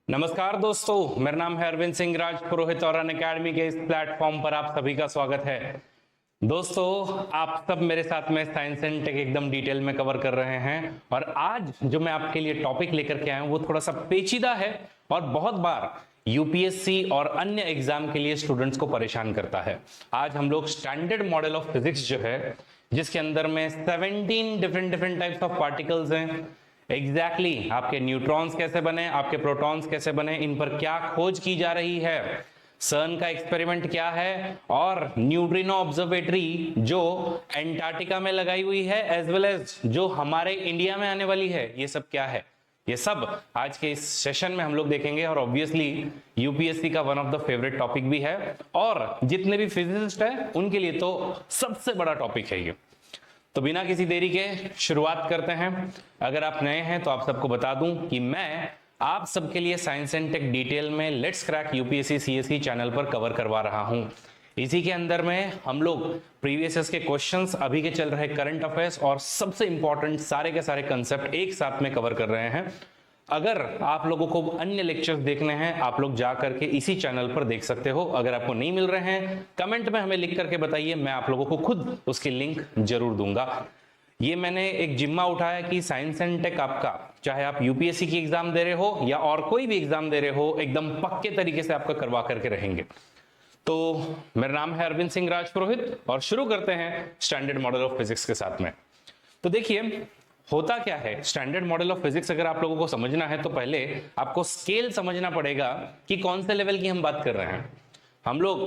नमस्कार दोस्तों, मेरा नाम है अरविंद सिंह राज पुरोहित और अनअकैडमी के इस प्लेटफॉर्म पर आप सभी का स्वागत है। दोस्तों, आप सब मेरे साथ में साइंस एंड टेक एकदम डिटेल में कवर कर रहे हैं और आज जो मैं आपके लिए टॉपिक लेकर के आया हूं वो थोड़ा सा पेचीदा है और बहुत बार यूपीएससी और अन्य एग्जाम के लिए स्टूडेंट्स को परेशान करता है। आज हम लोग स्टैंडर्ड मॉडल ऑफ फिजिक्स जो है, जिसके अंदर में 17 डिफरेंट टाइप्स ऑफ पार्टिकल्स हैं, एग्जैक्टली आपके न्यूट्रॉन्स कैसे बने, आपके प्रोटॉन्स कैसे बने, इन पर क्या खोज की जा रही है, सर्न का एक्सपेरिमेंट क्या है और न्यूट्रिनो ऑब्जर्वेटरी जो एंटार्क्टिका में लगाई हुई है एज वेल एज जो हमारे इंडिया में आने वाली है, ये सब क्या है, ये सब आज के इस सेशन में हम लोग देखेंगे। और ऑब्वियसली यूपीएससी का one of the favourite topic भी है और जितने भी फिजिसिस्ट है उनके लिए तो सबसे बड़ा टॉपिक है ये। तो बिना किसी देरी के शुरुआत करते हैं। अगर आप नए हैं तो आप सबको बता दूं कि मैं आप सबके लिए साइंस एंड टेक डिटेल में let's crack UPSC CSE channel पर कवर करवा रहा हूं। इसी के अंदर में हम लोग प्रीवियस ईयर्स के क्वेश्चंस, अभी के चल रहे करंट अफेयर्स और सबसे इंपॉर्टेंट सारे के सारे कंसेप्ट एक साथ में कवर कर रहे हैं। अगर आप लोगों को अन्य लेक्चर्स देखने हैं, आप लोग जा करके इसी चैनल पर देख सकते हो। अगर आपको नहीं मिल रहे हैं, कमेंट में हमें लिख करके बताइए, मैं आप लोगों को खुद उसकी लिंक जरूर दूंगा। ये मैंने एक जिम्मा उठाया कि साइंस एंड टेक आपका, चाहे आप यूपीएससी की एग्जाम दे रहे हो या और कोई भी एग्जाम दे रहे हो, एकदम पक्के तरीके से आपका करवा करके रहेंगे। तो मेरा नाम है अरविंद सिंह राज पुरोहित और शुरू करते हैं स्टैंडर्ड मॉडल ऑफ फिजिक्स के साथ में। तो देखिए, होता क्या है, स्टैंडर्ड मॉडल ऑफ फिजिक्स अगर आप लोगों को समझना है तो पहले आपको स्केल समझना पड़ेगा कि कौन से लेवल की हम बात कर रहे हैं। हम लोग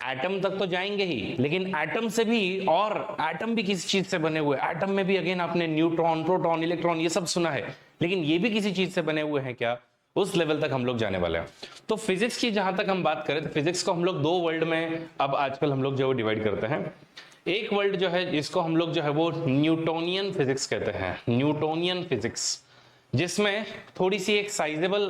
एटम तक तो जाएंगे ही, लेकिन एटम से भी, और एटम भी किसी चीज से बने हुए, एटम में भी अगेन आपने न्यूट्रॉन, प्रोटॉन, इलेक्ट्रॉन ये सब सुना है, लेकिन ये भी किसी चीज से बने हुए हैं क्या, उस लेवल तक हम लोग जाने वाले हैं। तो फिजिक्स की जहां तक हम बात करें तो फिजिक्स को हम लोग दो वर्ल्ड में अब आजकल हम लोग जो डिवाइड करते हैं। एक वर्ल्ड जो है जिसको हम लोग जो है वो न्यूटोनियन फिजिक्स कहते हैं, न्यूटोनियन फिजिक्स, जिसमें थोड़ी सी एक साइजेबल,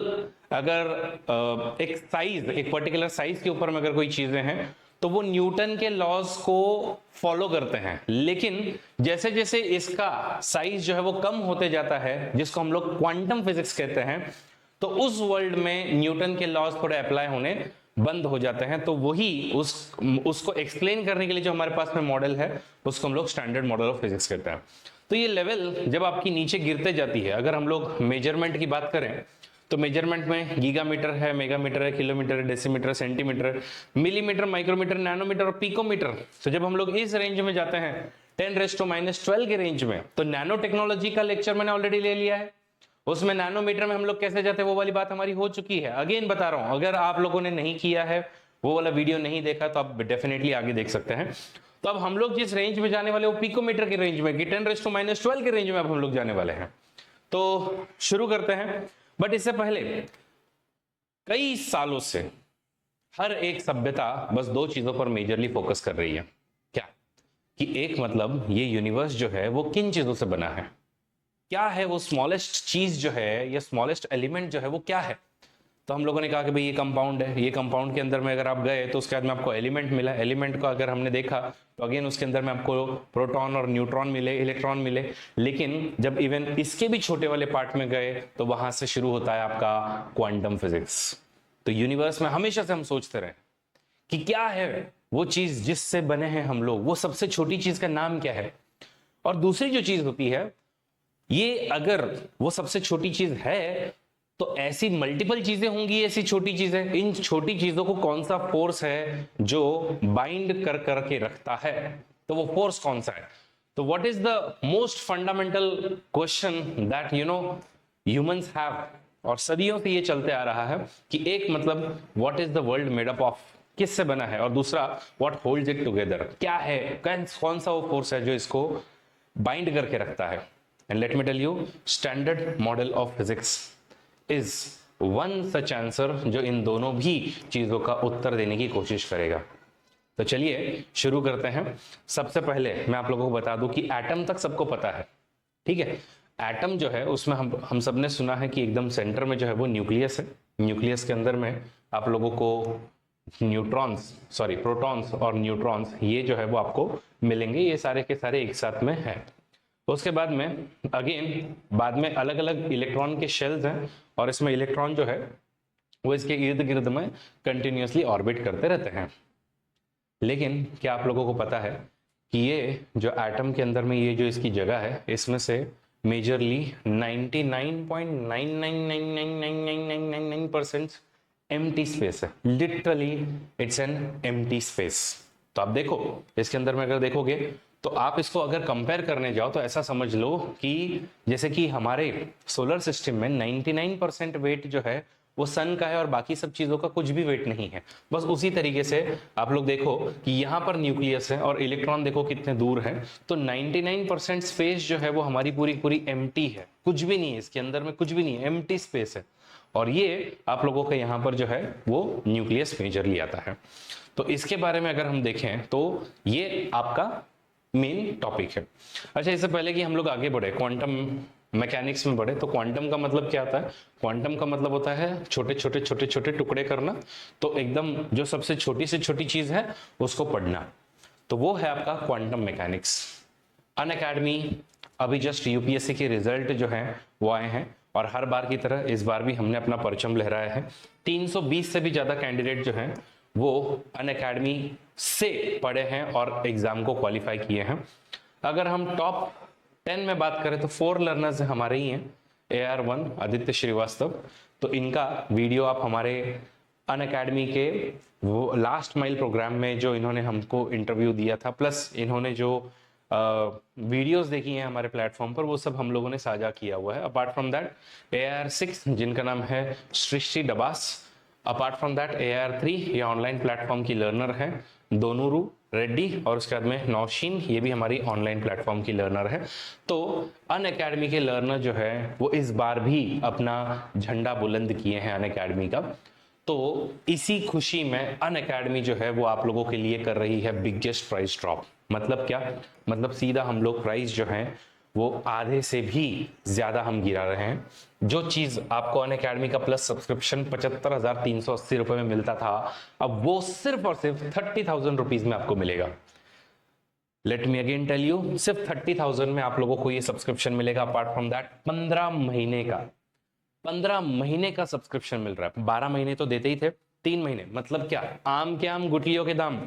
अगर एक साइज, एक पर्टिकुलर साइज के ऊपर में अगर कोई चीजें हैं तो वो न्यूटन के लॉज को फॉलो करते हैं, लेकिन जैसे जैसे इसका साइज जो है वो कम होते जाता है, जिसको हम लोग क्वांटम फिजिक्स कहते हैं, तो उस वर्ल्ड में न्यूटन के लॉज थोड़े अप्लाई होने बंद हो जाते हैं। तो वही उसको एक्सप्लेन करने के लिए जो हमारे पास में मॉडल है उसको हम लोग स्टैंडर्ड मॉडल ऑफ फिजिक्स कहते हैं। तो ये लेवल जब आपकी नीचे गिरते जाती है, अगर हम लोग मेजरमेंट की बात करें तो मेजरमेंट में गीगामीटर है, मेगामीटर है, किलोमीटर है, decimetre, centimetre, millimetre, micrometre, nanometre और पिकोमीटर। तो जब हम लोग इस रेंज में जाते हैं 10⁻⁻12 के रेंज में, तो नैनो टेक्नोलॉजी का लेक्चर मैंने ऑलरेडी ले लिया है। उसमें नैनोमीटर में हम लोग कैसे जाते हैं वो वाली बात हमारी हो चुकी है। अगेन बता रहा हूं, अगर आप लोगों ने नहीं किया है, वो वाला वीडियो नहीं देखा, तो आप डेफिनेटली आगे देख सकते हैं। तो अब हम लोग जिस रेंज में जाने वाले वो पिकोमीटर के रेंज में, 10⁻12 के रेंज में अब हम लोग जाने वाले हैं। तो शुरू करते हैं। बट इससे पहले कई सालों से हर एक सभ्यता बस दो चीजों पर मेजरली फोकस कर रही है। क्या कि एक, मतलब ये यूनिवर्स जो है वो किन चीजों से बना है, क्या है वो स्मॉलेस्ट चीज जो है या स्मॉलेस्ट एलिमेंट जो है वो क्या है। तो हम लोगों ने कहा कि भाई ये कंपाउंड है, ये कंपाउंड के अंदर में अगर आप गए तो उसके बाद में आपको एलिमेंट मिला, एलिमेंट को अगर हमने देखा तो अगेन उसके अंदर में आपको प्रोटॉन और न्यूट्रॉन मिले, इलेक्ट्रॉन मिले। लेकिन जब इवन इसके भी छोटे वाले पार्ट में गए तो वहां से शुरू होता है आपका क्वांटम फिजिक्स। तो यूनिवर्स में हमेशा से हम सोचते रहे कि क्या है वो चीज जिससे बने हैं हम लोग, वो सबसे छोटी चीज का नाम क्या है। और दूसरी जो चीज होती है, ये अगर वो सबसे छोटी चीज है तो ऐसी मल्टीपल चीजें होंगी, ऐसी छोटी चीजें, इन छोटी चीजों को कौन सा फोर्स है जो बाइंड कर करके रखता है, तो वो फोर्स कौन सा है। तो what is the most fundamental question that humans have, और सदियों से ये चलते आ रहा है कि एक, मतलब what is the world made up of, किससे बना है, और दूसरा व्हाट होल्ड्स इट टुगेदर, क्या है, कौन सा वो फोर्स है जो इसको बाइंड करके रखता है। And let me tell you, standard model of physics is one such answer जो इन दोनों भी चीजों का उत्तर देने की कोशिश करेगा। तो चलिए शुरू करते हैं। सबसे पहले मैं आप लोगों को बता दूं कि एटम तक सबको पता है, ठीक है। एटम जो है उसमें हम सब ने सुना है कि एकदम सेंटर में जो है वो न्यूक्लियस है। न्यूक्लियस के अंदर में आप लोगों को प्रोटॉन्स और न्यूट्रॉन्स ये जो है वो आपको मिलेंगे, ये सारे के सारे एक साथ में है। तो उसके बाद में अगेन बाद में अलग अलग इलेक्ट्रॉन के शेल्स हैं और इसमें इलेक्ट्रॉन जो है वो इसके इर्द गिर्द में कंटिन्यूसली ऑर्बिट करते रहते हैं। लेकिन क्या आप लोगों को पता है कि ये जो एटम के अंदर में ये जो इसकी जगह है, इसमें से मेजरली 99.99999999% एम्प्टी स्पेस है। Literally it's an empty space. तो आप देखो इसके अंदर में अगर देखोगे तो आप इसको अगर कंपेयर करने जाओ तो ऐसा समझ लो कि जैसे कि हमारे सोलर सिस्टम में 99% वेट जो है वो सन का है और बाकी सब चीजों का कुछ भी वेट नहीं है। बस उसी तरीके से आप लोग देखो कि यहाँ पर न्यूक्लियस है और इलेक्ट्रॉन देखो कितने दूर है। तो 99% स्पेस जो है वो हमारी पूरी पूरी एम्प्टी है, कुछ भी नहीं है इसके अंदर में, कुछ भी नहीं है, एम्प्टी स्पेस है। और ये आप लोगों के यहाँ पर जो है वो न्यूक्लियस मेजरली आता है। तो इसके बारे में अगर हम देखें तो ये आपका मेन टॉपिक है। अच्छा, इससे पहले कि हम लोग आगे बढ़े, क्वांटम मैकेनिक्स में बढ़े, तो क्वांटम का मतलब क्या होता है? क्वांटम का मतलब होता है छोटे छोटे छोटे छोटे टुकड़े करना। तो एकदम जो सबसे छोटी से छोटी चीज है उसको पढ़ना, तो वो है आपका क्वांटम मैकेनिक्स। अनअकैडमी अभी जस्ट यूपीएससी के रिजल्ट जो है वो आए हैं और हर बार की तरह इस बार भी हमने अपना परचम लहराया है। 320 से भी ज्यादा कैंडिडेट जो हैं वो अनअकैडमी से पढ़े हैं और एग्जाम को क्वालिफाई किए हैं। अगर हम टॉप 10 में बात करें तो 4 लर्नर्स हमारे ही हैं, AR1 आदित्य श्रीवास्तव। तो इनका वीडियो आप हमारे अनअकैडमी के वो लास्ट माइल प्रोग्राम में जो इन्होंने हमको इंटरव्यू दिया था, प्लस इन्होंने जो वीडियोस देखी हैं हमारे प्लेटफॉर्म पर, वो सब हम लोगों ने साझा किया हुआ है। अपार्ट फ्रॉम दैट AR6 जिनका नाम है Srishti Dabas, apart from that AR3 ये ऑनलाइन प्लेटफॉर्म की लर्नर है, दोनूरू रेड्डी, और उसके बाद में नौशीन ये भी हमारी ऑनलाइन प्लेटफॉर्म की लर्नर है। तो अनअकैडमी के लर्नर जो है वो इस बार भी अपना झंडा बुलंद किए हैं अनअकैडमी का। तो इसी खुशी में अनअकैडमी जो है वो आप लोगों के लिए कर रही है बिगेस्ट प्राइस ड्रॉप। मतलब क्या? मतलब सीधा हम लोग प्राइस जो है वो आधे से भी ज्यादा हम गिरा रहे हैं। जो चीज आपको अनअकैडमी का प्लस सब्सक्रिप्शन 75,380 रुपए में मिलता था, अब वो सिर्फ और सिर्फ 30,000 रुपीज में आपको मिलेगा। Let me again tell you, सिर्फ 30,000 में आप लोगों को ये सब्सक्रिप्शन मिलेगा। अपार्ट फ्रॉम दैट 15 महीने का सब्सक्रिप्शन मिल रहा है। 12 महीने तो देते ही थे, 3 महीने मतलब क्या? आम के आम गुठलियों के दाम।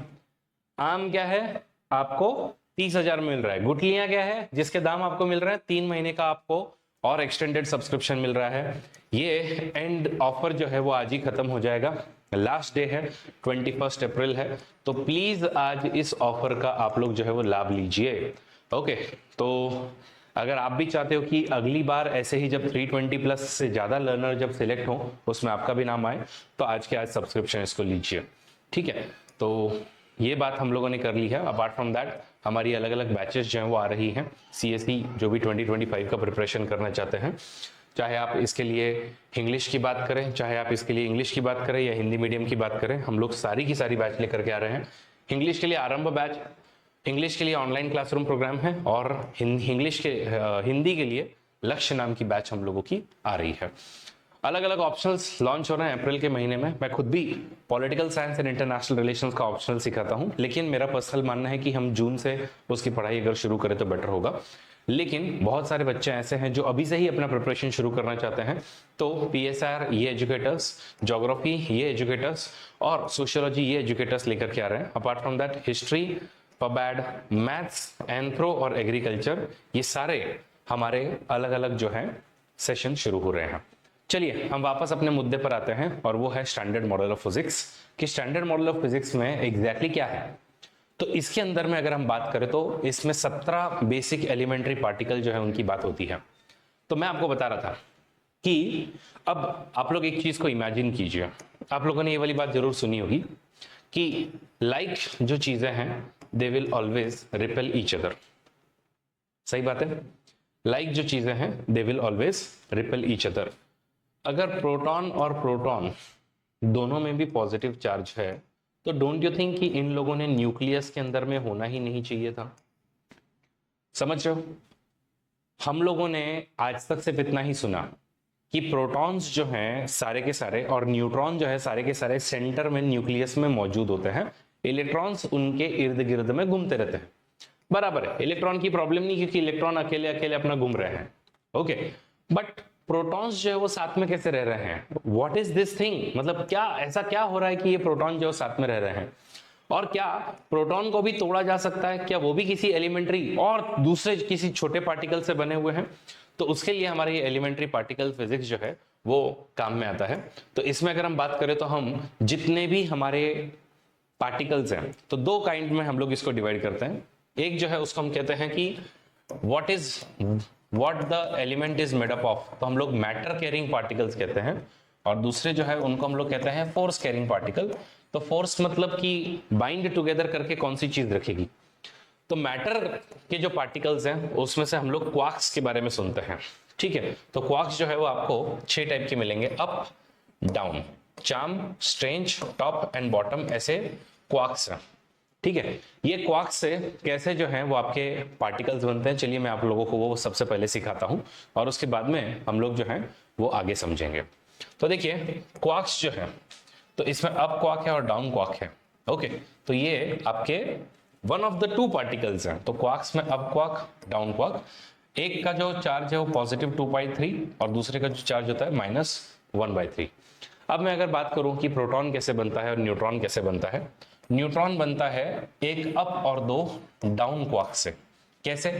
आम क्या है? आपको 30,000 मिल रहा है। गुठलियां क्या है? जिसके दाम आपको मिल रहा है 3 महीने का आपको और एक्सटेंडेड सब्सक्रिप्शन मिल रहा है। ये एंड ऑफर जो है वो आज ही खत्म हो जाएगा। लास्ट डे है 21 अप्रैल है। तो प्लीज आज इस ऑफर का आप लोग जो है वो लाभ लीजिए। ओके, तो अगर आप भी चाहते हो कि अगली बार ऐसे ही जब 320 प्लस से ज्यादा लर्नर जब सिलेक्ट हो उसमें आपका भी नाम आए, तो आज के आज सब्सक्रिप्शन इसको लीजिए। ठीक है, तो ये बात हम लोगों ने कर ली है। अपार्ट फ्रॉम दैट हमारी अलग अलग बैचेस जो हैं वो आ रही हैं। CSE जो भी 2025 का प्रिपरेशन करना चाहते हैं, चाहे आप इसके लिए इंग्लिश की बात करें, चाहे आप इसके लिए इंग्लिश की बात करें या हिंदी मीडियम की बात करें, हम लोग सारी की सारी बैच लेकर के आ रहे हैं। इंग्लिश के लिए आरंभ बैच, इंग्लिश के लिए ऑनलाइन क्लासरूम प्रोग्राम है, और हिंदी के लिए लक्ष्य नाम की बैच हम लोगों की आ रही है। अलग अलग ऑप्शनल्स लॉन्च हो रहे हैं अप्रैल के महीने में। मैं खुद भी political science and international relations का ऑप्शनल सिखाता हूं, लेकिन मेरा पर्सनल मानना है कि हम जून से उसकी पढ़ाई अगर शुरू करें तो बेटर होगा। लेकिन बहुत सारे बच्चे ऐसे हैं जो अभी से ही अपना प्रिपरेशन शुरू करना चाहते हैं, तो PSR ये एजुकेटर्स, ज्योग्राफी ये एजुकेटर्स और सोशियोलॉजी ये एजुकेटर्स लेकर के आ रहे हैं। अपार्ट फ्रॉम दैट हिस्ट्री, पबैड, मैथ्स, एंथ्रो और एग्रीकल्चर, ये सारे हमारे अलग अलग जो है सेशन शुरू हो रहे हैं। चलिए हम वापस अपने मुद्दे पर आते हैं, और वो है स्टैंडर्ड मॉडल ऑफ फिजिक्स। कि स्टैंडर्ड मॉडल ऑफ फिजिक्स में एग्जैक्टली क्या है। तो इसके अंदर में अगर हम बात करें तो इसमें 17 बेसिक एलिमेंट्री पार्टिकल जो है उनकी बात होती है। तो मैं आपको बता रहा था कि अब आप लोग एक चीज को इमेजिन कीजिए, आप लोगों ने ये वाली बात जरूर सुनी होगी कि लाइक जो चीजें हैं they will always repel each other. सही बात है, लाइक जो चीजें हैं they will always repel each other. अगर प्रोटॉन और प्रोटॉन दोनों में भी पॉजिटिव चार्ज है, तो डोंट यू थिंक कि इन लोगों ने न्यूक्लियस के अंदर में होना ही नहीं चाहिए था? समझ रहे हो? हम लोगों ने आज तक सिर्फ इतना ही सुना कि प्रोटॉन्स जो हैं सारे के सारे और न्यूट्रॉन जो है सारे के सारे सेंटर में न्यूक्लियस में मौजूद होते हैं, इलेक्ट्रॉन्स उनके इर्द गिर्द में घूमते रहते हैं। बराबर है, इलेक्ट्रॉन की प्रॉब्लम नहीं, क्योंकि इलेक्ट्रॉन अकेले अकेले अपना घूम रहे हैं। ओके, बट प्रोटॉन्स जो है वो साथ में कैसे रह रहे हैं, व्हाट इज दिस थिंग, मतलब क्या ऐसा क्या हो रहा है कि ये प्रोटॉन जो साथ में रह रहे हैं, और क्या प्रोटॉन को भी तोड़ा जा सकता है, क्या वो भी किसी एलिमेंट्री और दूसरे किसी छोटे पार्टिकल से बने हुए हैं। तो उसके लिए हमारे ये एलिमेंट्री पार्टिकल फिजिक्स जो है वो काम में आता है। तो इसमें अगर हम बात करें तो हम जितने भी हमारे पार्टिकल्स हैं तो दो काइंड में हम लोग इसको डिवाइड करते हैं। एक जो है उसको हम कहते हैं कि what the element is made up of, तो हम लोग मैटर कैरिंग पार्टिकल्स कहते हैं, और दूसरे जो है उनको हम लोग कहते हैं फोर्स कैरिंग पार्टिकल। तो फोर्स मतलब कि बाइंड टुगेदर करके कौन सी चीज रखेगी। तो मैटर के जो पार्टिकल्स हैं उसमें से हम लोग क्वार्क्स के बारे में सुनते हैं, ठीक है। तो क्वार्क्स जो है वो आपको 6 टाइप के मिलेंगे, up, down, charm, strange, top and bottom, ऐसे क्वार्क्स हैं, ठीक है। ये क्वार्क्स से कैसे जो है वो आपके पार्टिकल्स बनते हैं, चलिए मैं आप लोगों को वो सबसे पहले सिखाता हूं और उसके बाद में हम लोग जो है वो आगे समझेंगे। तो देखिए क्वार्क्स जो है तो इसमें अप क्वार्क है और डाउन क्वार्क है, ओके। तो ये आपके one of the two particles हैं। तो क्वार्क्स में अप क्वार्क, डाउन क्वार्क, एक का जो चार्ज है वो पॉजिटिव 2/3 और दूसरे का जो चार्ज होता है -1/3। अब मैं अगर बात करूं कि प्रोटॉन कैसे बनता है और न्यूट्रॉन कैसे बनता है, न्यूट्रॉन बनता है एक अप और दो डाउन क्वार्क से। कैसे,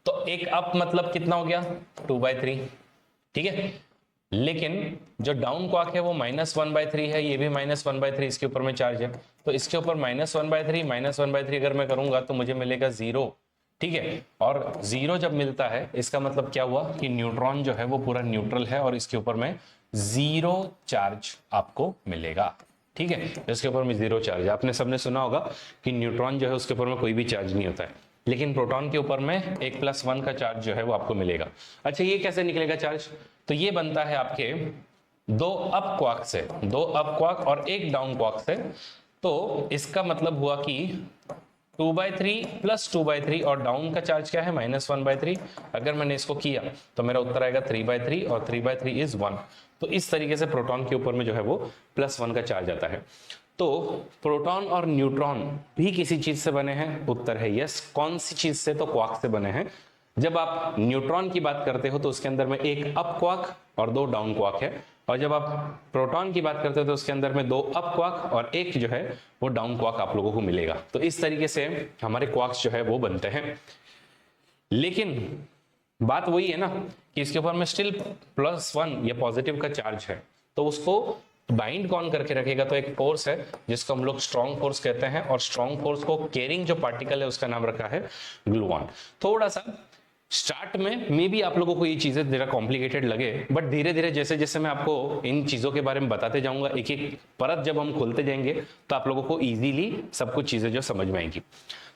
तो एक अप मतलब कितना हो गया 2/3, ठीक है, लेकिन जो डाउन क्वार्क है वो -1/3 है, ये भी -1/3 इसके ऊपर में चार्ज है। तो इसके ऊपर -1/3 अगर मैं करूंगा तो मुझे मिलेगा 0, ठीक है। और 0 जब मिलता है इसका मतलब क्या हुआ कि न्यूट्रॉन जो है वो पूरा न्यूट्रल है और इसके ऊपर में 0 चार्ज आपको मिलेगा, ठीक है। इसके ऊपर में 0 चार्ज, आपने सबने सुना होगा कि न्यूट्रॉन जो है उसके ऊपर में कोई भी चार्ज नहीं होता है, लेकिन प्रोटॉन के ऊपर में 1+1 का चार्ज जो है वो आपको मिलेगा। अच्छा ये कैसे निकलेगा चार्ज, तो ये बनता है आपके दो अप क्वार्क से, दो अप क्वार्क और एक डाउन क्वार्क से। तो इसका मतलब हुआ कि 2/3 + 2/3 और डाउन का चार्ज क्या है -1/3। अगर मैंने इसको किया तो मेरा उत्तर आएगा 3/3 और 3/3 इज 1। तो इस तरीके से प्रोटॉन के ऊपर में जो है वो +1 का चार्ज आता है। तो प्रोटॉन और न्यूट्रॉन भी किसी चीज से बने हैं, उत्तर है यस। कौन सी चीज से, तो क्वार्क से बने हैं। जब आप न्यूट्रॉन की बात करते हो तो उसके अंदर में एक अप क्वार्क और दो डाउन क्वार्क है, और जब आप प्रोटॉन की बात करते हो तो उसके अंदर में दो अप क्वार्क और एक जो है वो डाउन क्वार्क आप लोगों को मिलेगा। तो इस तरीके से हमारे क्वार्क्स जो है वो बनते हैं। लेकिन बात वही है ना कि इसके ऊपर में स्टिल +1 या पॉजिटिव का चार्ज है, तो उसको बाइंड कौन करके रखेगा, तो एक फोर्स है जिसको हम लोग स्ट्रॉन्ग फोर्स कहते हैं, और स्ट्रॉन्ग फोर्स को कैरिंग जो पार्टिकल है उसका नाम रखा है ग्लूऑन। थोड़ा सा स्टार्ट में मे बी आप लोगों को ये चीजें जरा कॉम्प्लिकेटेड लगे, बट धीरे धीरे जैसे जैसे मैं आपको इन चीजों के बारे में बताते जाऊंगा, एक एक परत जब हम खोलते जाएंगे तो आप लोगों को इजीली सब कुछ चीजें जो समझ में आएंगी।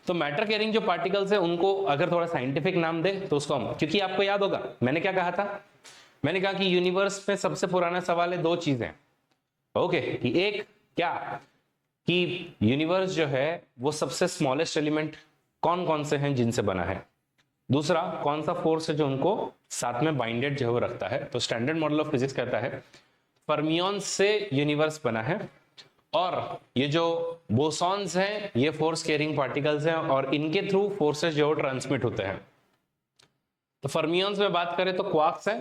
तो मैटर कैरिंग जो पार्टिकल्स है उनको अगर थोड़ा साइंटिफिक नाम दे तो उसको हम, क्योंकि आपको याद होगा मैंने क्या कहा था, मैंने कहा कि यूनिवर्स में सबसे पुराना सवाल है दो चीजें, ओके, कि एक क्या कि यूनिवर्स जो है वो सबसे स्मॉलेस्ट एलिमेंट कौन कौन से हैं जिनसे बना है, दूसरा कौन सा फोर्स है जो उनको साथ में बाइंडेड जो है वो रखता है। तो स्टैंडर्ड मॉडल ऑफ फिजिक्स कहता है फर्मियॉन्स से यूनिवर्स बना है, और ये जो बोसॉन्स हैं ये फोर्स कैरिंग पार्टिकल्स हैं, और इनके थ्रू फोर्सेस जो ट्रांसमिट होते हैं। तो फर्मियॉन्स में बात करें तो क्वार्क्स है,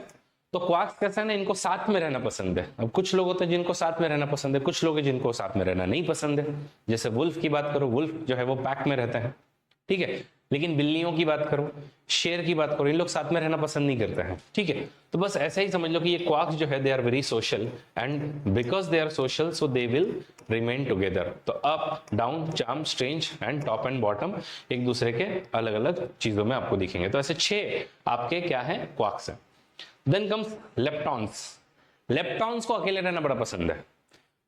तो क्वार्क्स कैसे है ना, इनको साथ में रहना पसंद है। अब कुछ लोग होते हैं जिनको साथ में रहना पसंद है, कुछ लोग हैं जिनको साथ में रहना नहीं पसंद है। जैसे वुल्फ की बात करो, वुल्फ जो है वो पैक में रहते हैं, ठीक है, लेकिन बिल्लियों की बात करो, शेर की बात करो, इन लोग साथ में रहना पसंद नहीं करते हैं, ठीक है। तो बस ऐसा ही समझ लो कि ये क्वार्क्स जो है they are very social, and because they are social so they will remain together. तो up, down, charm, strange and top and bottom एक दूसरे के अलग अलग चीजों में आपको दिखेंगे। तो ऐसे 6 आपके क्या है क्वार्क्स हैं। Then comes leptons. लेप्टॉन्स को अकेले रहना बड़ा पसंद है।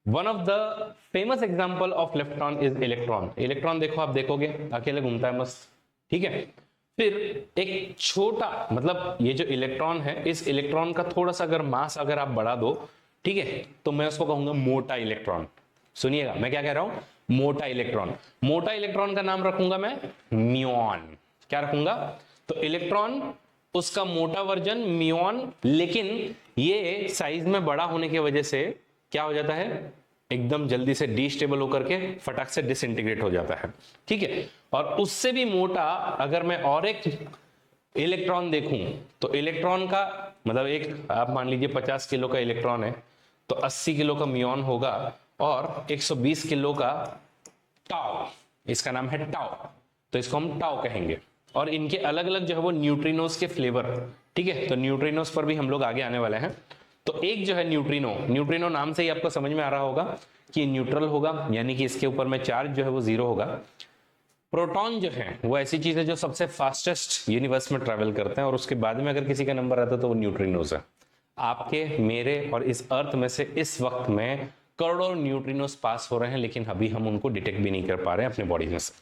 One of the famous example of lepton is electron. Electron देखो, आप देखोगे अकेले घूमता है मस्त, ठीक है। फिर एक छोटा, मतलब ये जो इलेक्ट्रॉन है, इस इलेक्ट्रॉन का थोड़ा सा अगर मास अगर आप बढ़ा दो, ठीक है, तो मैं उसको कहूंगा मोटा इलेक्ट्रॉन। सुनिएगा मैं क्या कह रहा हूं, मोटा इलेक्ट्रॉन। मोटा इलेक्ट्रॉन का नाम रखूंगा मैं म्यूऑन। क्या रखूंगा, तो इलेक्ट्रॉन उसका मोटा वर्जन म्यूऑन, लेकिन ये साइज में बड़ा होने की वजह से क्या हो जाता है, एकदम जल्दी से डिस्टेबल होकर के फटाक से डिसइंटीग्रेट हो जाता है, ठीक है। और उससे भी मोटा अगर मैं और एक इलेक्ट्रॉन देखूं तो इलेक्ट्रॉन का मतलब एक आप मान लीजिए 50 किलो का इलेक्ट्रॉन है तो 80 किलो का म्यूऑन होगा और 120 किलो का टाउ, इसका नाम है टाउ, तो इसको हम टाउ कहेंगे। और इनके अलग अलग जो है वो न्यूट्रिनोस के फ्लेवर, ठीक है, तो न्यूट्रिनोस पर भी हम लोग आगे आने वाले हैं। तो एक जो है न्यूट्रिनो, न्यूट्रिनो नाम से ही आपको समझ में आ रहा होगा कि न्यूट्रल होगा, यानी कि इसके ऊपर में चार्ज जो है वो जीरो होगा। प्रोटॉन जो है वो ऐसी चीज है जो सबसे फास्टेस्ट यूनिवर्स में ट्रैवल करते हैं और उसके बाद में अगर किसी का नंबर आता है तो वो न्यूट्रिनोस है। आपके मेरे और इस अर्थ में से इस वक्त में करोड़ों न्यूट्रिनोस पास हो रहे हैं, लेकिन अभी हम उनको डिटेक्ट भी नहीं कर पा रहे हैं अपने बॉडी में से।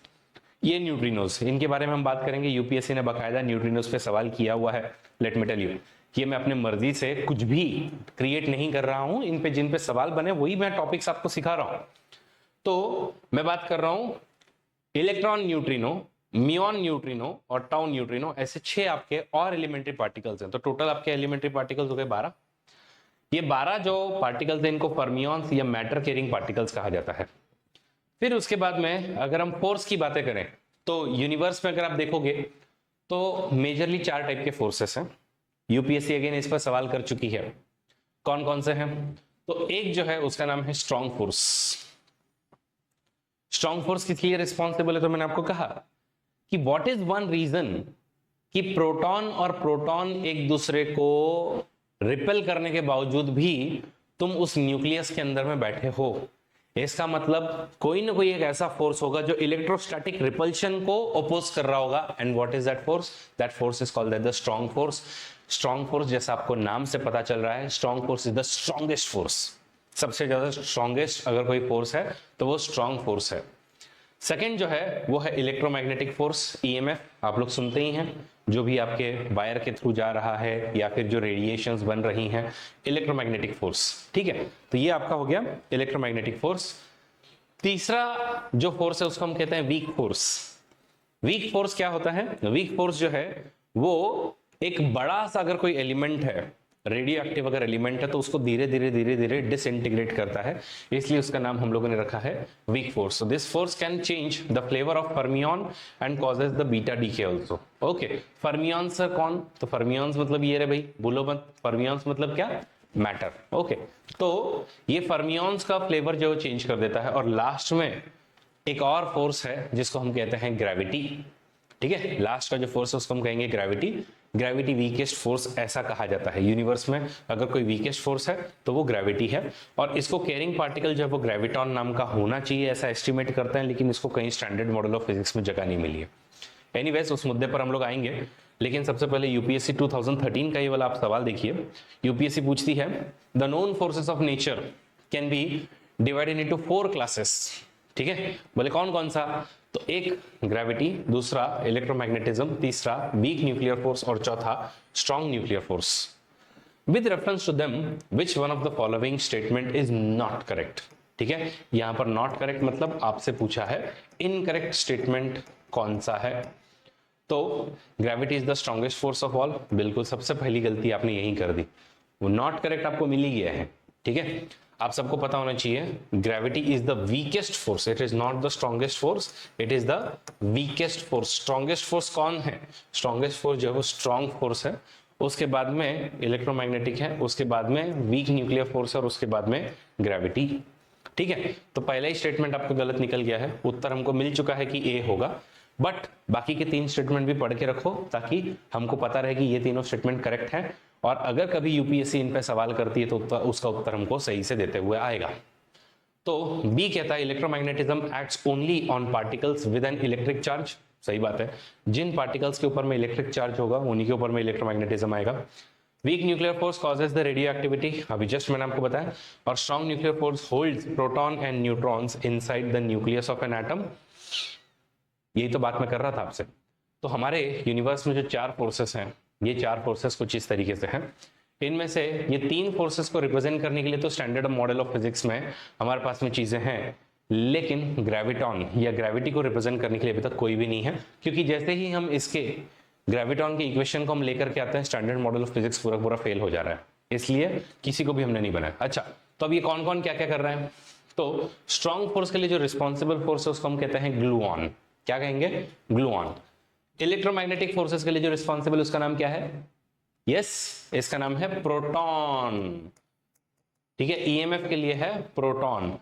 ये न्यूट्रिनोस, इनके बारे में हम बात करेंगे। यूपीएससी ने बाकायदा न्यूट्रिनोस पे सवाल किया हुआ है। लेट मी टेल यू, ये मैं अपने मर्जी से कुछ भी क्रिएट नहीं कर रहा हूं, इन पे जिन पे सवाल बने वही मैं टॉपिक्स आपको सिखा रहा हूं। तो मैं बात कर रहा हूं इलेक्ट्रॉन न्यूट्रिनो, म्यूऑन न्यूट्रिनो और टाउ न्यूट्रिनो, ऐसे 6 आपके और एलिमेंट्री पार्टिकल्स हैं। तो टोटल आपके एलिमेंट्री पार्टिकल्स हो गए 12। ये 12 जो पार्टिकल्स हैं इनको फर्मियंस या मैटर कैरिंग पार्टिकल्स कहा जाता है। फिर उसके बाद में अगर हम फोर्स की बातें करें तो यूनिवर्स में अगर आप देखोगे तो मेजरली 4 टाइप के फोर्सेस हैं। यूपीएससी अगेन इस पर सवाल कर चुकी है। कौन कौन से हैं? तो एक जो है उसका नाम है स्ट्रॉन्ग फोर्स। स्ट्रॉन्ग फोर्स किसके लिए रिस्पॉन्सिबल है? तो मैंने आपको कहा कि व्हाट इज वन रीजन कि प्रोटॉन और प्रोटॉन एक दूसरे को रिपेल करने के बावजूद भी तुम उस न्यूक्लियस के अंदर में बैठे हो। इसका मतलब कोई ना कोई एक ऐसा फोर्स होगा जो इलेक्ट्रोस्टैटिक रिपल्शन को अपोज कर रहा होगा। And what is that force? That force is called the strong force. Strong force जैसा आपको नाम से पता चल रहा है, strong force is the strongest force. सबसे ज्यादा स्ट्रॉन्गेस्ट अगर कोई फोर्स है तो वो स्ट्रॉन्ग फोर्स है। सेकेंड जो है वो है इलेक्ट्रोमैग्नेटिक फोर्स, ईएमएफ। आप लोग सुनते ही हैं, जो भी आपके वायर के थ्रू जा रहा है या फिर जो रेडिएशंस बन रही हैं, इलेक्ट्रोमैग्नेटिक फोर्स। ठीक है, तो ये आपका हो गया इलेक्ट्रोमैग्नेटिक फोर्स। तीसरा जो फोर्स है उसको हम कहते हैं वीक फोर्स। वीक फोर्स क्या होता है? वीक फोर्स जो है वो एक बड़ा सा अगर कोई एलिमेंट है, रेडियो एक्टिव अगर एलिमेंट है, तो उसको धीरे धीरे धीरे धीरे डिसइंटीग्रेट करता है, इसलिए उसका नाम हम लोगों ने रखा है weak force. So this force can change the flavour of fermion and causes the beta decay also. Okay, fermions sir कौन? तो फर्मियंस मतलब ये रे भाई, बोलो मत, फर्मियंस मतलब क्या? मैटर। ओके, तो ये फर्मियंस का फ्लेवर जो चेंज कर देता है। और लास्ट में एक और फोर्स है जिसको हम कहते हैं ग्रेविटी। ठीक है, लास्ट का जो फोर्स है उसको हम कहेंगे ग्रेविटी। ग्रेविटी वीकेस्ट फोर्स ऐसा कहा जाता है। यूनिवर्स में अगर कोई वीकेस्ट फोर्स है तो वो ग्रेविटी है। और इसको कैरिंग पार्टिकल जो है वो ग्रेविटॉन नाम का होना चाहिए ऐसा एस्टिमेट करते हैं, लेकिन इसको कहीं स्टैंडर्ड मॉडल ऑफ फिजिक्स में जगह नहीं मिली है। एनीवेज, उस मुद्दे पर हम लोग आएंगे, लेकिन सबसे पहले यूपीएससी 2013 का ये वाला आप सवाल देखिए। यूपीएससी पूछती है the known forces of nature can be divided into 4 classes. ठीक है, बोले कौन कौन सा? तो एक ग्रेविटी, दूसरा इलेक्ट्रोमैग्नेटिज्म, तीसरा वीक न्यूक्लियर फोर्स और चौथा strong nuclear force. With reference to them which one of the following statement is not correct. ठीक है, यहां पर नॉट करेक्ट मतलब आपसे पूछा है इनकरेक्ट स्टेटमेंट कौन सा है। तो gravity is the strongest force of all, बिल्कुल सबसे पहली गलती आपने यही कर दी, वो नॉट करेक्ट आपको मिल ही गया है। ठीक है, आप सबको पता होना चाहिए gravity is the weakest force, it is not the strongest force, it is the weakest force. Strongest force कौन है? स्ट्रॉन्गेस्ट फोर्स जो है वो स्ट्रॉन्ग फोर्स है, उसके बाद में इलेक्ट्रोमैग्नेटिक है, उसके बाद में वीक न्यूक्लियर फोर्स है और उसके बाद में ग्रेविटी। ठीक है, तो पहला ही स्टेटमेंट आपका गलत निकल गया है। उत्तर हमको मिल चुका है कि ए होगा, बट बाकी के 3 स्टेटमेंट भी पढ़ के रखो ताकि हमको पता रहे कि ये तीनों स्टेटमेंट करेक्ट है। और अगर कभी यूपीएससी इन पे सवाल करती है तो उसका उत्तर हमको सही से देते हुए आएगा। तो बी कहता है electromagnetism acts only on particles with an electric charge. सही बात है, जिन पार्टिकल्स के ऊपर में इलेक्ट्रिक चार्ज होगा उन्हीं के ऊपर में इलेक्ट्रोमैग्नेटिज्म आएगा। Week nuclear force causes the radio activity, अभी जस्ट मैंने आपको बताया। और strong nuclear force holds proton and neutrons inside the nucleus of an atom. यही तो बात मैं कर रहा था आपसे। तो हमारे यूनिवर्स में जो 4 फोर्सेस हैं, ये 4 फोर्सेस कुछ इस तरीके से हैं। इनमें से ये 3 फोर्सेस को रिप्रेजेंट करने के लिए तो स्टैंडर्ड मॉडल ऑफ फिजिक्स में हमारे पास में चीजें हैं, लेकिन ग्रेविटॉन या ग्रेविटी को रिप्रेजेंट करने के लिए अभी तक कोई भी नहीं है, क्योंकि जैसे ही हम इसके ग्रेविटॉन के इक्वेशन को हम लेकर के आते हैं स्टैंडर्ड मॉडल ऑफ फिजिक्स पूरा पूरा फेल हो जा रहा है, इसलिए किसी को भी हमने नहीं बनाया। अच्छा, तो अब ये कौन कौन क्या क्या कर रहे हैं? तो स्ट्रॉन्ग फोर्स के लिए जो रिस्पॉन्सिबल फोर्स है उसको हम कहते हैं ग्लूऑन। क्या कहेंगे? ग्लूऑन। इलेक्ट्रोमैग्नेटिक फोर्सेस के लिए जो रिस्पॉन्सिबल उसका नाम क्या है? यस, इसका नाम है प्रोटॉन। ठीक है, ईएमएफ के लिए है प्रोटॉन।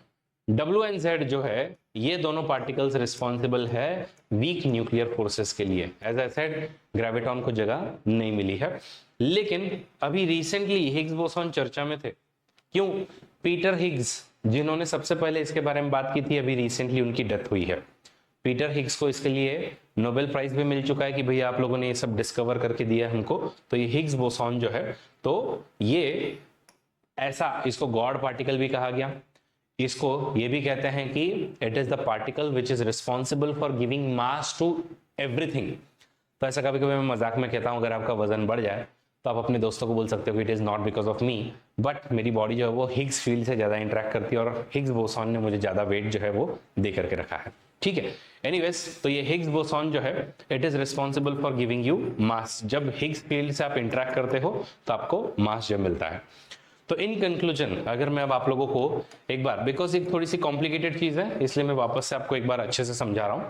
डब्ल्यू एंड जेड जो है ये दोनों पार्टिकल्स रिस्पॉन्सिबल है वीक न्यूक्लियर फोर्सेस के लिए। एज आई सेड, ग्रेविटॉन को जगह नहीं मिली है, लेकिन अभी रिसेंटली हिग्स बोसॉन चर्चा में थे। क्यों? पीटर हिग्स, जिन्होंने सबसे पहले इसके बारे में बात की थी, अभी रिसेंटली उनकी डेथ हुई है। पीटर हिग्स को इसके लिए नोबेल प्राइज भी मिल चुका है कि भैया आप लोगों ने ये सब डिस्कवर करके दिया है हमको। तो ये हिग्स बोसॉन जो है, तो ये ऐसा, इसको गॉड पार्टिकल भी कहा गया। इसको ये भी कहते हैं कि it is the particle which is responsible for giving mass to everything. तो ऐसा कभी कभी मैं मजाक में कहता हूं, अगर आपका वजन बढ़ जाए तो आप अपने दोस्तों को बोल सकते हो कि it is not because of me, but मेरी बॉडी जो है वो हिग्स फील्ड से ज्यादा इंटरेक्ट करती है और हिग्स बोसॉन ने मुझे ज्यादा वेट जो है वो दे करके रखा है। ठीक है, एनीवेज, तो ये हिग्स बोसॉन जो है it is responsible for giving you mass. जब हिग्स फील्ड से आप इंटरेक्ट करते हो तो आपको मास जब मिलता है। तो इन कंक्लूजन, अगर मैं अब आप लोगों को एक बार, बिकॉज एक थोड़ी सी कॉम्प्लिकेटेड चीज है इसलिए मैं वापस से आपको एक बार अच्छे से समझा रहा हूं।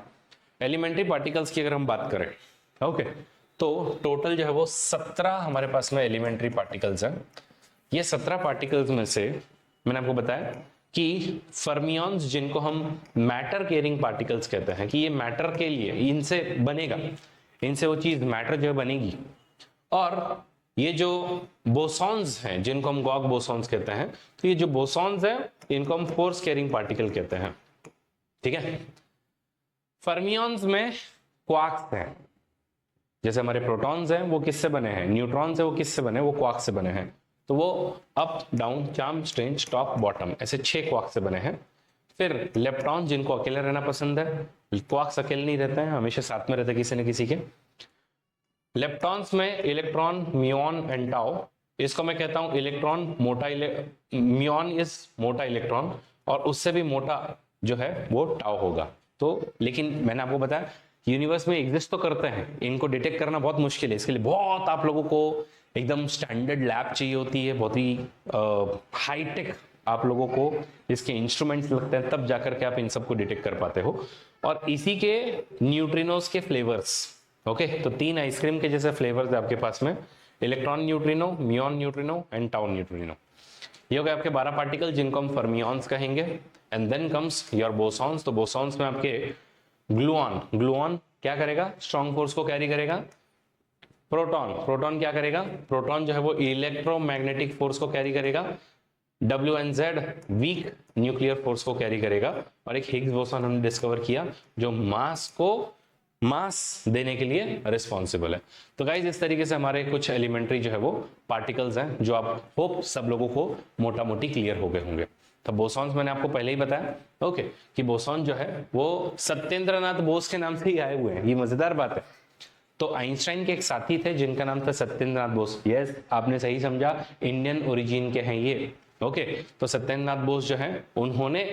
एलिमेंट्री पार्टिकल्स की अगर हम बात करें, ओके, तो टोटल जो है वो 17 हमारे पास में एलिमेंट्री पार्टिकल्स हैं। ये 17 पार्टिकल्स में से मैंने आपको बताया कि फर्मियंस, जिनको हम मैटर केयरिंग पार्टिकल्स कहते हैं, कि ये मैटर के लिए इनसे बनेगा, इनसे वो चीज मैटर जो है बनेगी। और ये जो बोसॉन्स हैं, जिनको हम गॉग बोसॉन्स कहते हैं, तो ये जो बोसॉन्स हैं इनको हम फोर्स कैरिंग पार्टिकल कहते हैं। ठीक है, फर्मियंस में क्वार्क्स हैं। जैसे हमारे प्रोटॉन्स हैं वो किससे बने हैं? न्यूट्रॉन्स है वो किससे बने? वो क्वार्क से बने हैं। तो वो up, down, charm, strange, top, bottom, ऐसे 6 क्वार्क से बने हैं। फिर लेप्टॉन, जिनको अकेले रहना पसंद है, क्वार्क्स अकेले नहीं रहते हैं, हमेशा साथ में रहते हैं किसी न किसी के। लेप्टॉन्स में इलेक्ट्रॉन, म्यूऑन एंड टाउ। इसको मैं कहता हूं इलेक्ट्रॉन मोटा, म्यूऑन इज मोटा इलेक्ट्रॉन, और उससे भी मोटा जो है वो टाउ होगा। तो लेकिन मैंने आपको बताया यूनिवर्स में एग्जिस्ट तो करते हैं, इनको डिटेक्ट करना बहुत मुश्किल है। इसके लिए बहुत आप लोगों को एकदम स्टैंडर्ड लैब चाहिए होती है, बहुत ही हाईटेक आप लोगों को इसके इंस्ट्रूमेंट्स लगते हैं, तब जाकर के आप इन सबको डिटेक्ट कर पाते हो। और इसी के न्यूट्रिनोस के फ्लेवर्स, ओके, तो 3 आइसक्रीम के जैसे फ्लेवर्स है आपके पास में, electron neutrino, muon neutrino and tau neutrino. ये हो गए आपके 12 पार्टिकल जिनको हम फर्मियंस कहेंगे। And then comes your bosons. तो बोसॉन्स में आपके ग्लूऑन, ग्लूऑन क्या करेगा? स्ट्रॉन्ग फोर्स को कैरी करेगा। प्रोटॉन, प्रोटॉन क्या करेगा? प्रोटॉन जो है वो इलेक्ट्रोमैग्नेटिक फोर्स को कैरी करेगा। W and Z weak nuclear force को कैरी करेगा। और एक हिग्स बोसॉन हमने डिस्कवर किया जो मास को मास देने के लिए रिस्पॉन्सिबल है। तो गाइज इस तरीके से हमारे कुछ एलिमेंट्री जो है वो पार्टिकल्स हैं जो आप होप सब लोगों को मोटा मोटी क्लियर हो गए होंगे। तो बोसॉन्स मैंने आपको पहले ही बताया, ओके, कि बोसॉन जो है वो सत्येंद्रनाथ बोस के नाम से ही आए हुए हैं। ये मजेदार बात है। तो आइंस्टाइन के एक साथी थे जिनका नाम था सत्येंद्रनाथ बोस। यस, आपने सही समझा, इंडियन ओरिजिन के हैं ये। ओके, तो सत्येंद्रनाथ बोस जो है उन्होंने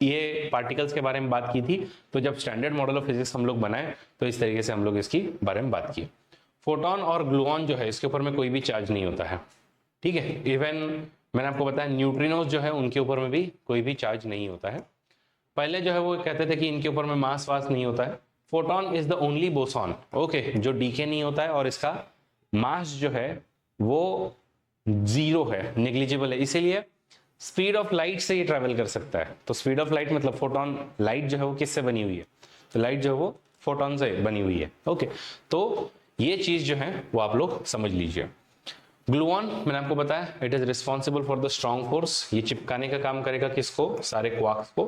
ये पार्टिकल्स के बारे में बात की थी। तो जब स्टैंडर्ड मॉडल ऑफ फिजिक्स हम लोग बनाए तो इस तरीके से हम लोग इसकी बारे में बात की। फोटोन और ग्लूऑन जो है इसके ऊपर में कोई भी चार्ज नहीं होता है। ठीक है, इवन मैंने आपको बताया न्यूट्रिनोज जो है उनके ऊपर में भी कोई भी चार्ज नहीं होता है। पहले जो है वो कहते थे कि इनके ऊपर में मास वास नहीं होता है। Photon is the only boson, okay, जो डीके नहीं होता है और इसका मास जो है वो 0 है, नेग्लिजिबल है। इसीलिए स्पीड ऑफ लाइट से ये ट्रैवल कर सकता है। तो स्पीड ऑफ लाइट मतलब फोटोन, लाइट जो है वो किससे बनी हुई है? तो लाइट जो है वो फोटोन से बनी हुई है। ओके, तो ये चीज जो है वो आप लोग समझ लीजिए। ग्लूऑन मैंने आपको बताया it is responsible for the strong force. ये चिपकाने का काम करेगा किसको? सारे क्वार्क्स को।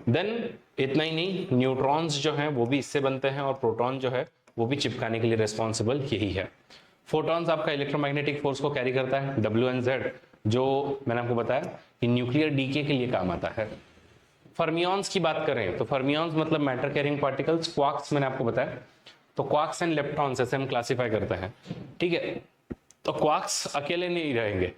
देन इतना ही नहीं, न्यूट्रॉन्स जो हैं वो भी इससे बनते हैं और प्रोटॉन जो है वो भी चिपकाने के लिए रिस्पॉन्सिबल यही है। फोटॉन्स आपका इलेक्ट्रोमैग्नेटिक फोर्स को कैरी करता है, डब्ल्यू एन जेड, जो मैंने आपको बताया कि न्यूक्लियर डीके के लिए काम आता है। फर्मियंस की बात करें तो फर्मियंस मतलब मैटर कैरिंग पार्टिकल्स। क्वार्क्स मैंने आपको बताया, तो क्वार्क्स एंड लेप्टॉन्स ऐसे हम क्लासिफाई करते हैं। ठीक है, तो क्वार्क्स अकेले नहीं रहेंगे,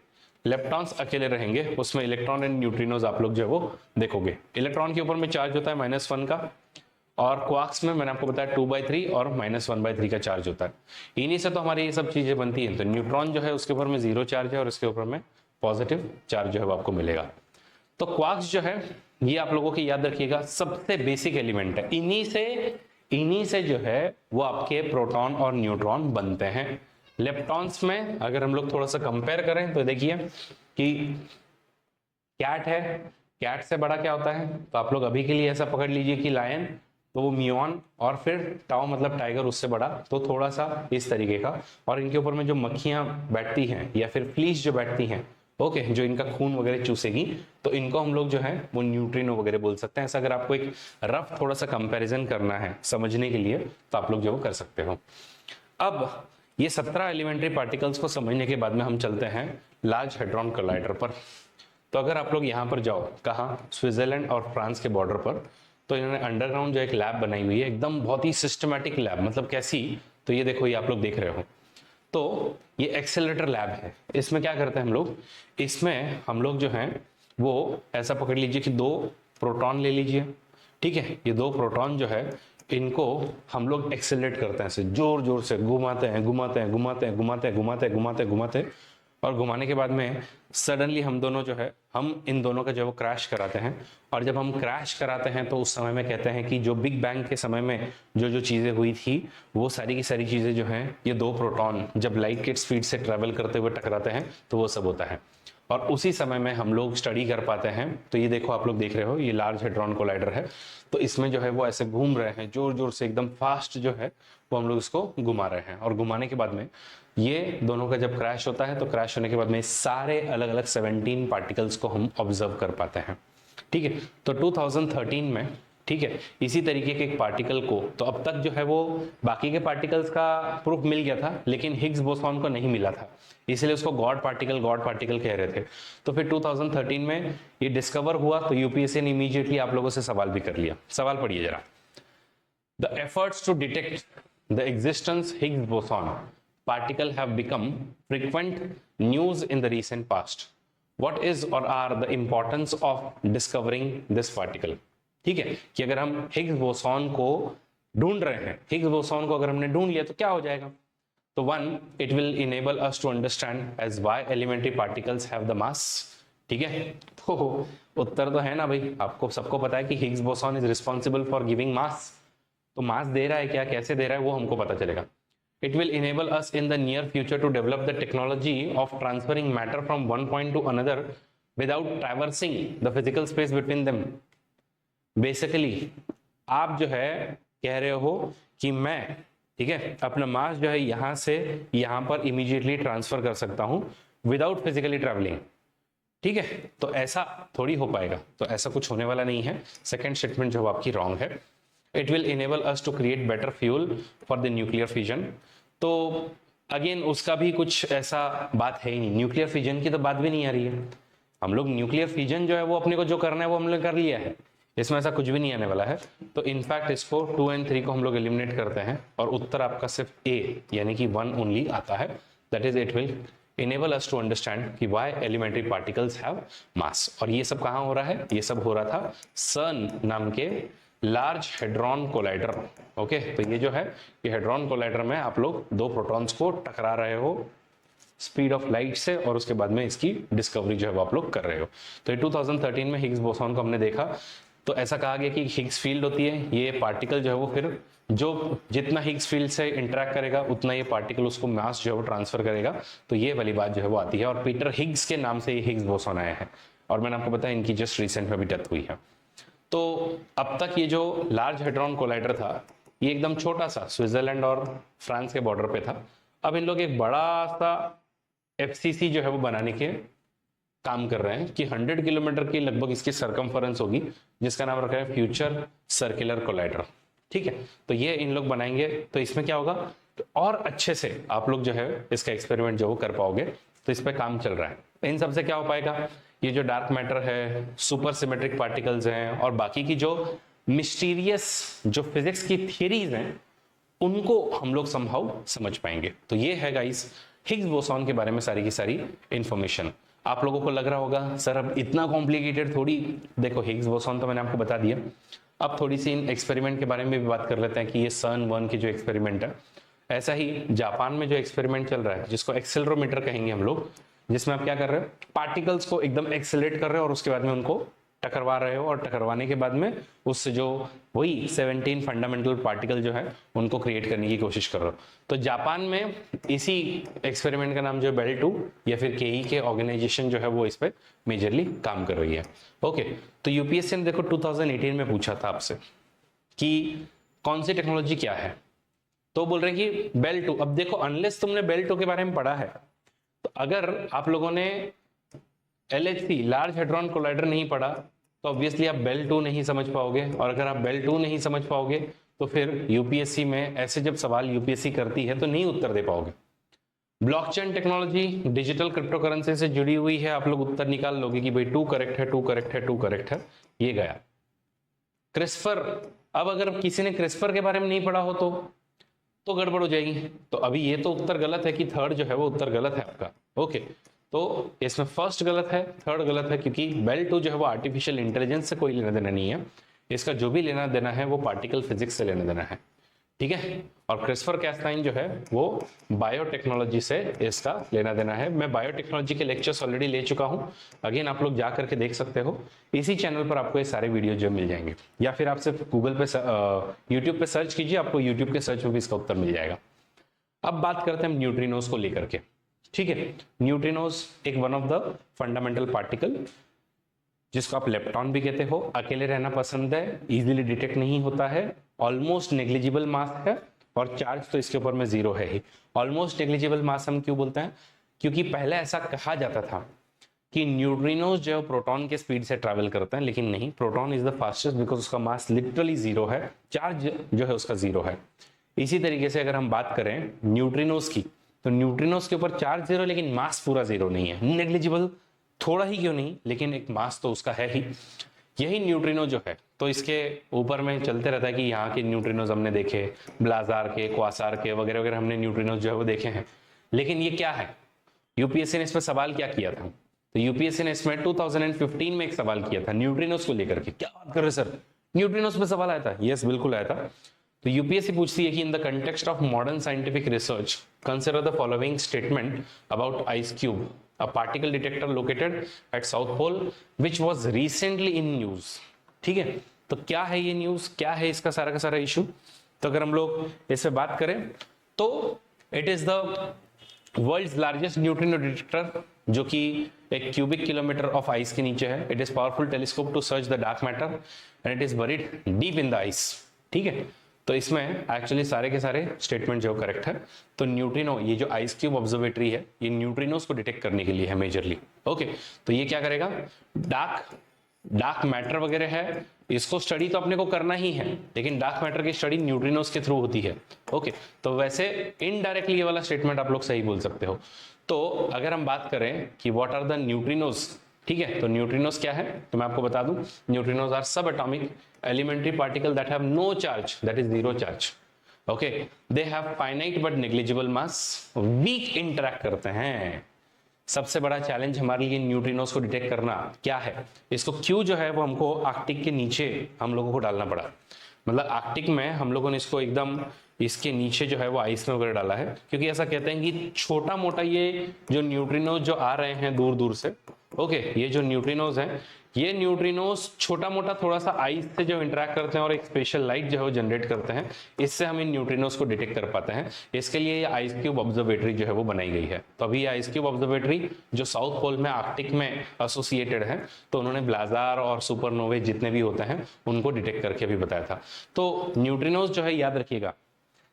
लेप्टॉन्स अकेले रहेंगे, उसमें इलेक्ट्रॉन एंड न्यूट्रिनोज आप लोग जो है वो देखोगे। इलेक्ट्रॉन के ऊपर में चार्ज होता है -1 का, और क्वार्क्स में मैंने आपको बताया 2/3 और -1/3 का चार्ज होता है। इन्हीं से तो हमारी ये सब चीजें बनती हैं। तो न्यूट्रॉन जो है उसके ऊपर में 0 चार्ज है और इसके ऊपर में पॉजिटिव चार्ज जो है वो आपको मिलेगा। तो क्वार्क्स जो है ये आप लोगों की याद रखिएगा सबसे बेसिक एलिमेंट है। इन्हीं से इन्हीं से जो है वो आपके प्रोटॉन और न्यूट्रॉन बनते हैं। लेप्टॉन्स में अगर हम लोग थोड़ा सा कंपेयर करें तो देखिए कि कैट है, कैट से बड़ा क्या होता है, तो आप लोग अभी के लिए ऐसा पकड़ लीजिए कि लायन, तो वो मियोन, और फिर टाओ मतलब टाइगर, उससे बड़ा, तो थोड़ा सा इस तरीके का। और इनके ऊपर में जो मक्खियां बैठती हैं या फिर फ्लीस जो बैठती हैं, ओके, जो इनका खून वगैरह चूसेगी, तो इनको हम लोग जो है वो न्यूट्रिनो वगैरह बोल सकते हैं। ऐसा अगर आपको एक रफ थोड़ा सा कंपैरिजन करना है समझने के लिए, तो आप लोग जो कर सकते हो। अब ये 17 एलिमेंट्री पार्टिकल्स को समझने के बाद में हम चलते हैं लार्ज हेड्रॉन कोलाइडर पर। तो अगर आप लोग यहाँ पर जाओ, कहाँ, स्विट्जरलैंड और फ्रांस के बॉर्डर पर, तो इन्होंने अंडरग्राउंड जो एक लैब बनाई हुई है, एकदम बहुत ही सिस्टमैटिक लैब, मतलब कैसी, तो ये देखो, ये आप लोग देख रहे हो, तो ये एक्सेलरेटर लैब है। इसमें क्या करते हैं हम लोग, इसमें हम लोग जो हैं वो ऐसा पकड़ लीजिए कि 2 प्रोटॉन ले लीजिए, ठीक है, ये 2 प्रोटॉन जो है इनको हम लोग एक्सेलरेट करते हैं, ऐसे जोर जोर से घुमाते हैं घुमाते हैं घुमाते हैं घुमाते हैं घुमाते हैं घुमाते घुमाते, और घुमाने के बाद में सडनली हम दोनों जो है, हम इन दोनों का जो है वो क्रैश कराते हैं। और जब हम क्रैश कराते हैं तो उस समय में कहते हैं कि जो बिग बैंग के समय में जो जो चीज़ें हुई थी, वो सारी की सारी चीज़ें जो हैं, ये 2 प्रोटॉन जब लाइट के स्पीड से ट्रेवल करते हुए टकराते हैं तो वो सब होता है। और उसी समय में हम लोग स्टडी कर पाते हैं। तो ये देखो, आप लोग देख रहे हो, ये लार्ज हेड्रॉन कोलाइडर है, तो इसमें जो है वो ऐसे घूम रहे हैं जोर जोर से, एकदम फास्ट जो है वो हम लोग इसको घुमा रहे हैं। और घुमाने के बाद में ये दोनों का जब क्रैश होता है, तो क्रैश होने के बाद में सारे अलग अलग 17 पार्टिकल्स को हम ऑब्जर्व कर पाते हैं, ठीक है। तो 2013 में, ठीक है, इसी तरीके के एक पार्टिकल को, तो अब तक जो है वो बाकी के पार्टिकल्स का प्रूफ मिल गया था, लेकिन हिग्स बोसॉन को नहीं मिला था, इसलिए उसको गॉड पार्टिकल कह रहे थे। तो फिर 2013 में ये डिस्कवर हुआ, तो यूपीएससी ने इमीडिएटली आप लोगों से सवाल भी कर लिया। सवाल पढ़िए जरा, the efforts to detect the existence Higgs boson particle have become frequent news in the recent past. What is or are the importance of discovering this particle? ठीक है, कि अगर हम हिग्स बोसॉन को ढूंढ रहे हैं, हिग्स बोसॉन को अगर हमने ढूंढ लिया तो क्या हो जाएगा, तो 1, it will enable us to understand as why elementary particles have the mass, ठीक है। तो उत्तर तो है ना भाई, आपको सबको पता है कि Higgs boson is responsible for giving mass, तो मास दे रहा है क्या, कैसे दे रहा है, वो हमको पता चलेगा। It will enable us in the near future to develop the technology of transferring matter from one point to another without traversing the physical space between them. Basically, आप जो है कह रहे हो कि मैं, ठीक है, अपना मास जो है यहां से यहां पर इमीडिएटली ट्रांसफर कर सकता हूं विदाउट फिजिकली ट्रैवलिंग, ठीक है। तो ऐसा थोड़ी हो पाएगा, तो ऐसा कुछ होने वाला नहीं है। सेकेंड स्टेटमेंट जो आपकी रॉन्ग है। It will enable us to create better fuel for the nuclear fission. तो अगेन उसका भी कुछ ऐसा बात है ही नहीं, न्यूक्लियर फिजन की तो बात भी नहीं आ रही है। हम लोग न्यूक्लियर फिजन जो है वो अपने को जो करना है वो हमने कर लिया है, इसमें ऐसा कुछ भी नहीं आने वाला है। तो इनफैक्ट इसको 2 और 3 को हम लोग एलिमिनेट करते हैं, और उत्तर आपका सिर्फ ए यानी कि 1 ओनली आता है। That is, it will enable us to understand कि why elementary particles have mass। और ये सब कहाँ हो रहा है, ये सब हो रहा था CERN नाम के लार्ज हेड्रॉन कोलाइडर, ओके। तो ये जो है, ये हेड्रॉन कोलाइडर में आप लोग 2 प्रोटॉन्स को टकरा रहे हो स्पीड ऑफ लाइट से, और उसके बाद में इसकी डिस्कवरी जो है वो आप लोग कर रहे हो। तो ये 2013 में हिग्स बोसॉन को हमने देखा, तो ऐसा कहा गया कि हिग्स फील्ड होती है, ये पार्टिकल जो है वो फिर जो जितना हिग्स फील्ड से इंटरेक्ट करेगा उतना ये पार्टिकल उसको मास जो है वो ट्रांसफर करेगा। तो ये वाली बात जो है वो आती है, और पीटर हिग्स के नाम से ये हिग्स बोसॉन आया है। और मैंने आपको बताया इनकी जस्ट रिसेंट में भी डेथ हुई है। तो अब तक ये जो लार्ज हेड्रॉन कोलाइडर था, ये एकदम छोटा सा स्विट्जरलैंड और फ्रांस के बॉर्डर पे था। अब इन लोग एक बड़ा सा एफसीसी जो है वो बनाने के काम कर रहे हैं कि 100 किलोमीटर की लगभग इसकी सरकमफरेंस होगी, जिसका नाम रखा है फ्यूचर सर्कुलर कोलाइडर, ठीक है। तो ये इन लोग बनाएंगे, तो इसमें क्या होगा, तो और अच्छे से आप लोग जो है इसका एक्सपेरिमेंट जो वो कर पाओगे। तो इस पर काम चल रहा है। इन सबसे क्या हो पाएगा, ये जो डार्क मैटर है, सुपर सिमेट्रिक पार्टिकल्स हैं, और बाकी की जो मिस्टीरियस जो फिजिक्स की थियरीज हैं, उनको हम लोग समहाउ समझ पाएंगे। तो ये है गाइस हिग्स बोसॉन के बारे में सारी की सारी इंफॉर्मेशन। आप लोगों को लग रहा होगा सर अब इतना कॉम्प्लिकेटेड थोड़ी, देखो हिग्स बोसॉन तो मैंने आपको बता दिया। अब थोड़ी सी इन एक्सपेरिमेंट के बारे में भी बात कर लेते हैं कि ये CERN 1 की जो एक्सपेरिमेंट है, ऐसा ही जापान में जो एक्सपेरिमेंट चल रहा है जिसको एक्सेलरोमीटर कहेंगे हम लोग, जिसमें आप क्या कर रहे हो, पार्टिकल्स को एकदम एक्सेलरेट कर रहे हो और उसके बाद में उनको टकरवा रहे हो और टकरवाने के बाद में उससे जो वही 17 फंडामेंटल पार्टिकल जो है उनको क्रिएट करने की कोशिश कर रहे हो। तो जापान में इसी एक्सपेरिमेंट का नाम जो है बेल 2 या फिर केई के ऑर्गेनाइजेशन जो है वो इस पे मेजरली काम कर रही है। ओके, तो यूपीएससी ने देखो 2018 में पूछा था आपसे कि कौन सी टेक्नोलॉजी क्या है, तो बोल रहे हैं कि बेल 2। अब देखो अनलेस तुमने बेल 2 के बारे में पढ़ा है, तो अगर आप लोगों ने LHC लार्ज हेड्रॉन कोलाइडर नहीं पढ़ा तो ऑब्वियसली आप बेल 2 नहीं समझ पाओगे, और अगर आप बेल 2 नहीं समझ पाओगे तो फिर यूपीएससी में ऐसे जब सवाल यूपीएससी करती है तो नहीं उत्तर दे पाओगे। Blockchain technology digital crypto currency से जुड़ी हुई है, आप लोग उत्तर निकाल लोगे कि भाई 2 करेक्ट है, 2 करेक्ट है, 2 करेक्ट है, ये गया। क्रिस्पर, अब अगर किसी ने क्रिस्पर के बारे में नहीं पढ़ा हो तो गड़बड़ हो जाएगी। तो अभी ये तो उत्तर गलत है कि थर्ड जो है वो उत्तर गलत है आपका। ओके, तो इसमें फर्स्ट गलत है, थर्ड गलत है, क्योंकि बेल 2 जो है वो आर्टिफिशियल इंटेलिजेंस से कोई लेना देना नहीं है, इसका जो भी लेना देना है वो पार्टिकल फिजिक्स से लेना देना है, ठीक है। और क्रिस्पर कैस9 जो है वो बायोटेक्नोलॉजी से इसका लेना देना है। मैं बायोटेक्नोलॉजी के लेक्चर्स ऑलरेडी ले चुका हूं, अगेन आप लोग जा करके देख सकते हो, इसी चैनल पर आपको ये सारे वीडियो जो मिल जाएंगे, या फिर आप सिर्फ गूगल पे यूट्यूब पे सर्च कीजिए, आपको यूट्यूब के सर्च में भी इसका उत्तर मिल जाएगा। अब बात करते हैं न्यूट्रिनोज को लेकर के, ठीक है। न्यूट्रिनोज एक one of the fundamental particle जिसको आप लेप्टॉन भी कहते हो, अकेले रहना पसंद है, इजीली डिटेक्ट नहीं होता है, ऑलमोस्ट नेग्लिजिबल मास है, और चार्ज तो इसके ऊपर में 0 है ही। ऑलमोस्ट नेग्लिजिबल मास हम क्यों बोलते हैं, क्योंकि पहले ऐसा कहा जाता था कि न्यूट्रिनोज जो है प्रोटॉन के स्पीड से ट्रैवल करते हैं, लेकिन नहीं, proton is the fastest because उसका मास लिटरली 0 है, चार्ज जो है उसका 0 है। इसी तरीके से अगर हम बात करें न्यूट्रिनोज की, तो न्यूट्रिनोज के ऊपर चार्ज 0 लेकिन मास पूरा 0 नहीं है, नेग्लिजिबल थोड़ा ही क्यों नहीं, लेकिन एक मास तो उसका है ही। यही न्यूट्रिनो जो है तो इसके ऊपर में चलते रहता है कि यहाँ के न्यूट्रिनोज हमने देखे, ब्लाजार के, क्वासार के वगैरह वगैरह हमने न्यूट्रिनोज जो है वो देखे हैं, लेकिन ये क्या है। यूपीएससी ने इस पर सवाल क्या किया था, तो यूपीएससी ने इसमें 2015 में एक सवाल किया था न्यूट्रिनोज को लेकर के। क्या बात कर रहे सर, न्यूट्रिनोज पे सवाल आया था? यस, बिल्कुल आया था। तो यूपीएससी पूछती है कि in the context of modern scientific research consider the following statement about ice cube, a particle detector located at South Pole which was recently in news। ठीक है, तो क्या है ये न्यूज, क्या है इसका सारा का सारा इशू। तो अगर हम लोग इस पे बात करें तो it is the world's largest neutrino detector, जो कि एक क्यूबिक किलोमीटर ऑफ आइस के नीचे है। It is powerful telescope to search the dark matter and it is buried deep in the ice, ठीक है। तो इसमें एक्चुअली सारे के सारे स्टेटमेंट जो करेक्ट है। तो न्यूट्रिनो, ये जो आइस क्यूब ऑब्जर्वेटरी है, ये न्यूट्रिनोस को डिटेक्ट करने के लिए है मेजरली। ओके, तो ये क्या करेगा, डार्क मैटर वगैरह है, इसको स्टडी तो अपने को करना ही है, लेकिन डार्क मैटर की स्टडी न्यूट्रिनोस के थ्रू होती है। ओके, तो वैसे इनडायरेक्टली ये वाला स्टेटमेंट आप लोग सही बोल सकते हो। तो अगर हम बात करें कि व्हाट आर द न्यूट्रिनोस, ठीक है, तो न्यूट्रिनोस क्या है, तो मैं आपको बता दूं, न्यूट्रिनोस आर सब atomic elementary particle that have no charge, that is zero charge। okay, they have finite but negligible mass, weak interact करते हैं। सबसे बड़ा चैलेंज हमारे लिए न्यूट्रिनोस को डिटेक्ट करना क्या है, इसको क्यों जो है वो हमको आर्कटिक के नीचे हम लोगों को डालना पड़ा। मतलब आर्कटिक में हम लोगों ने इसको एकदम इसके नीचे जो है वो आइस में वगैरह डाला है, क्योंकि ऐसा कहते हैं कि छोटा मोटा ये जो न्यूट्रिनोज जो आ रहे हैं दूर दूर से, ओके, ये जो न्यूट्रिनोज हैं, ये न्यूट्रिनोज छोटा मोटा थोड़ा सा आइस से जो इंटरेक्ट करते हैं और एक स्पेशल लाइट जो है वो जनरेट करते हैं, इससे हम इन न्यूट्रिनोज को डिटेक्ट कर पाते हैं। इसके लिए ये आइस क्यूब ऑब्जर्वेटरी जो है वो बनाई गई है। तो अभी ये आइस क्यूब ऑब्जर्वेटरी जो साउथ पोल में आर्कटिक में एसोसिएटेड है, तो उन्होंने ब्लाजार और सुपरनोवे जितने भी होते हैं उनको डिटेक्ट करके भी बताया था। तो न्यूट्रिनोज जो है याद रखिएगा,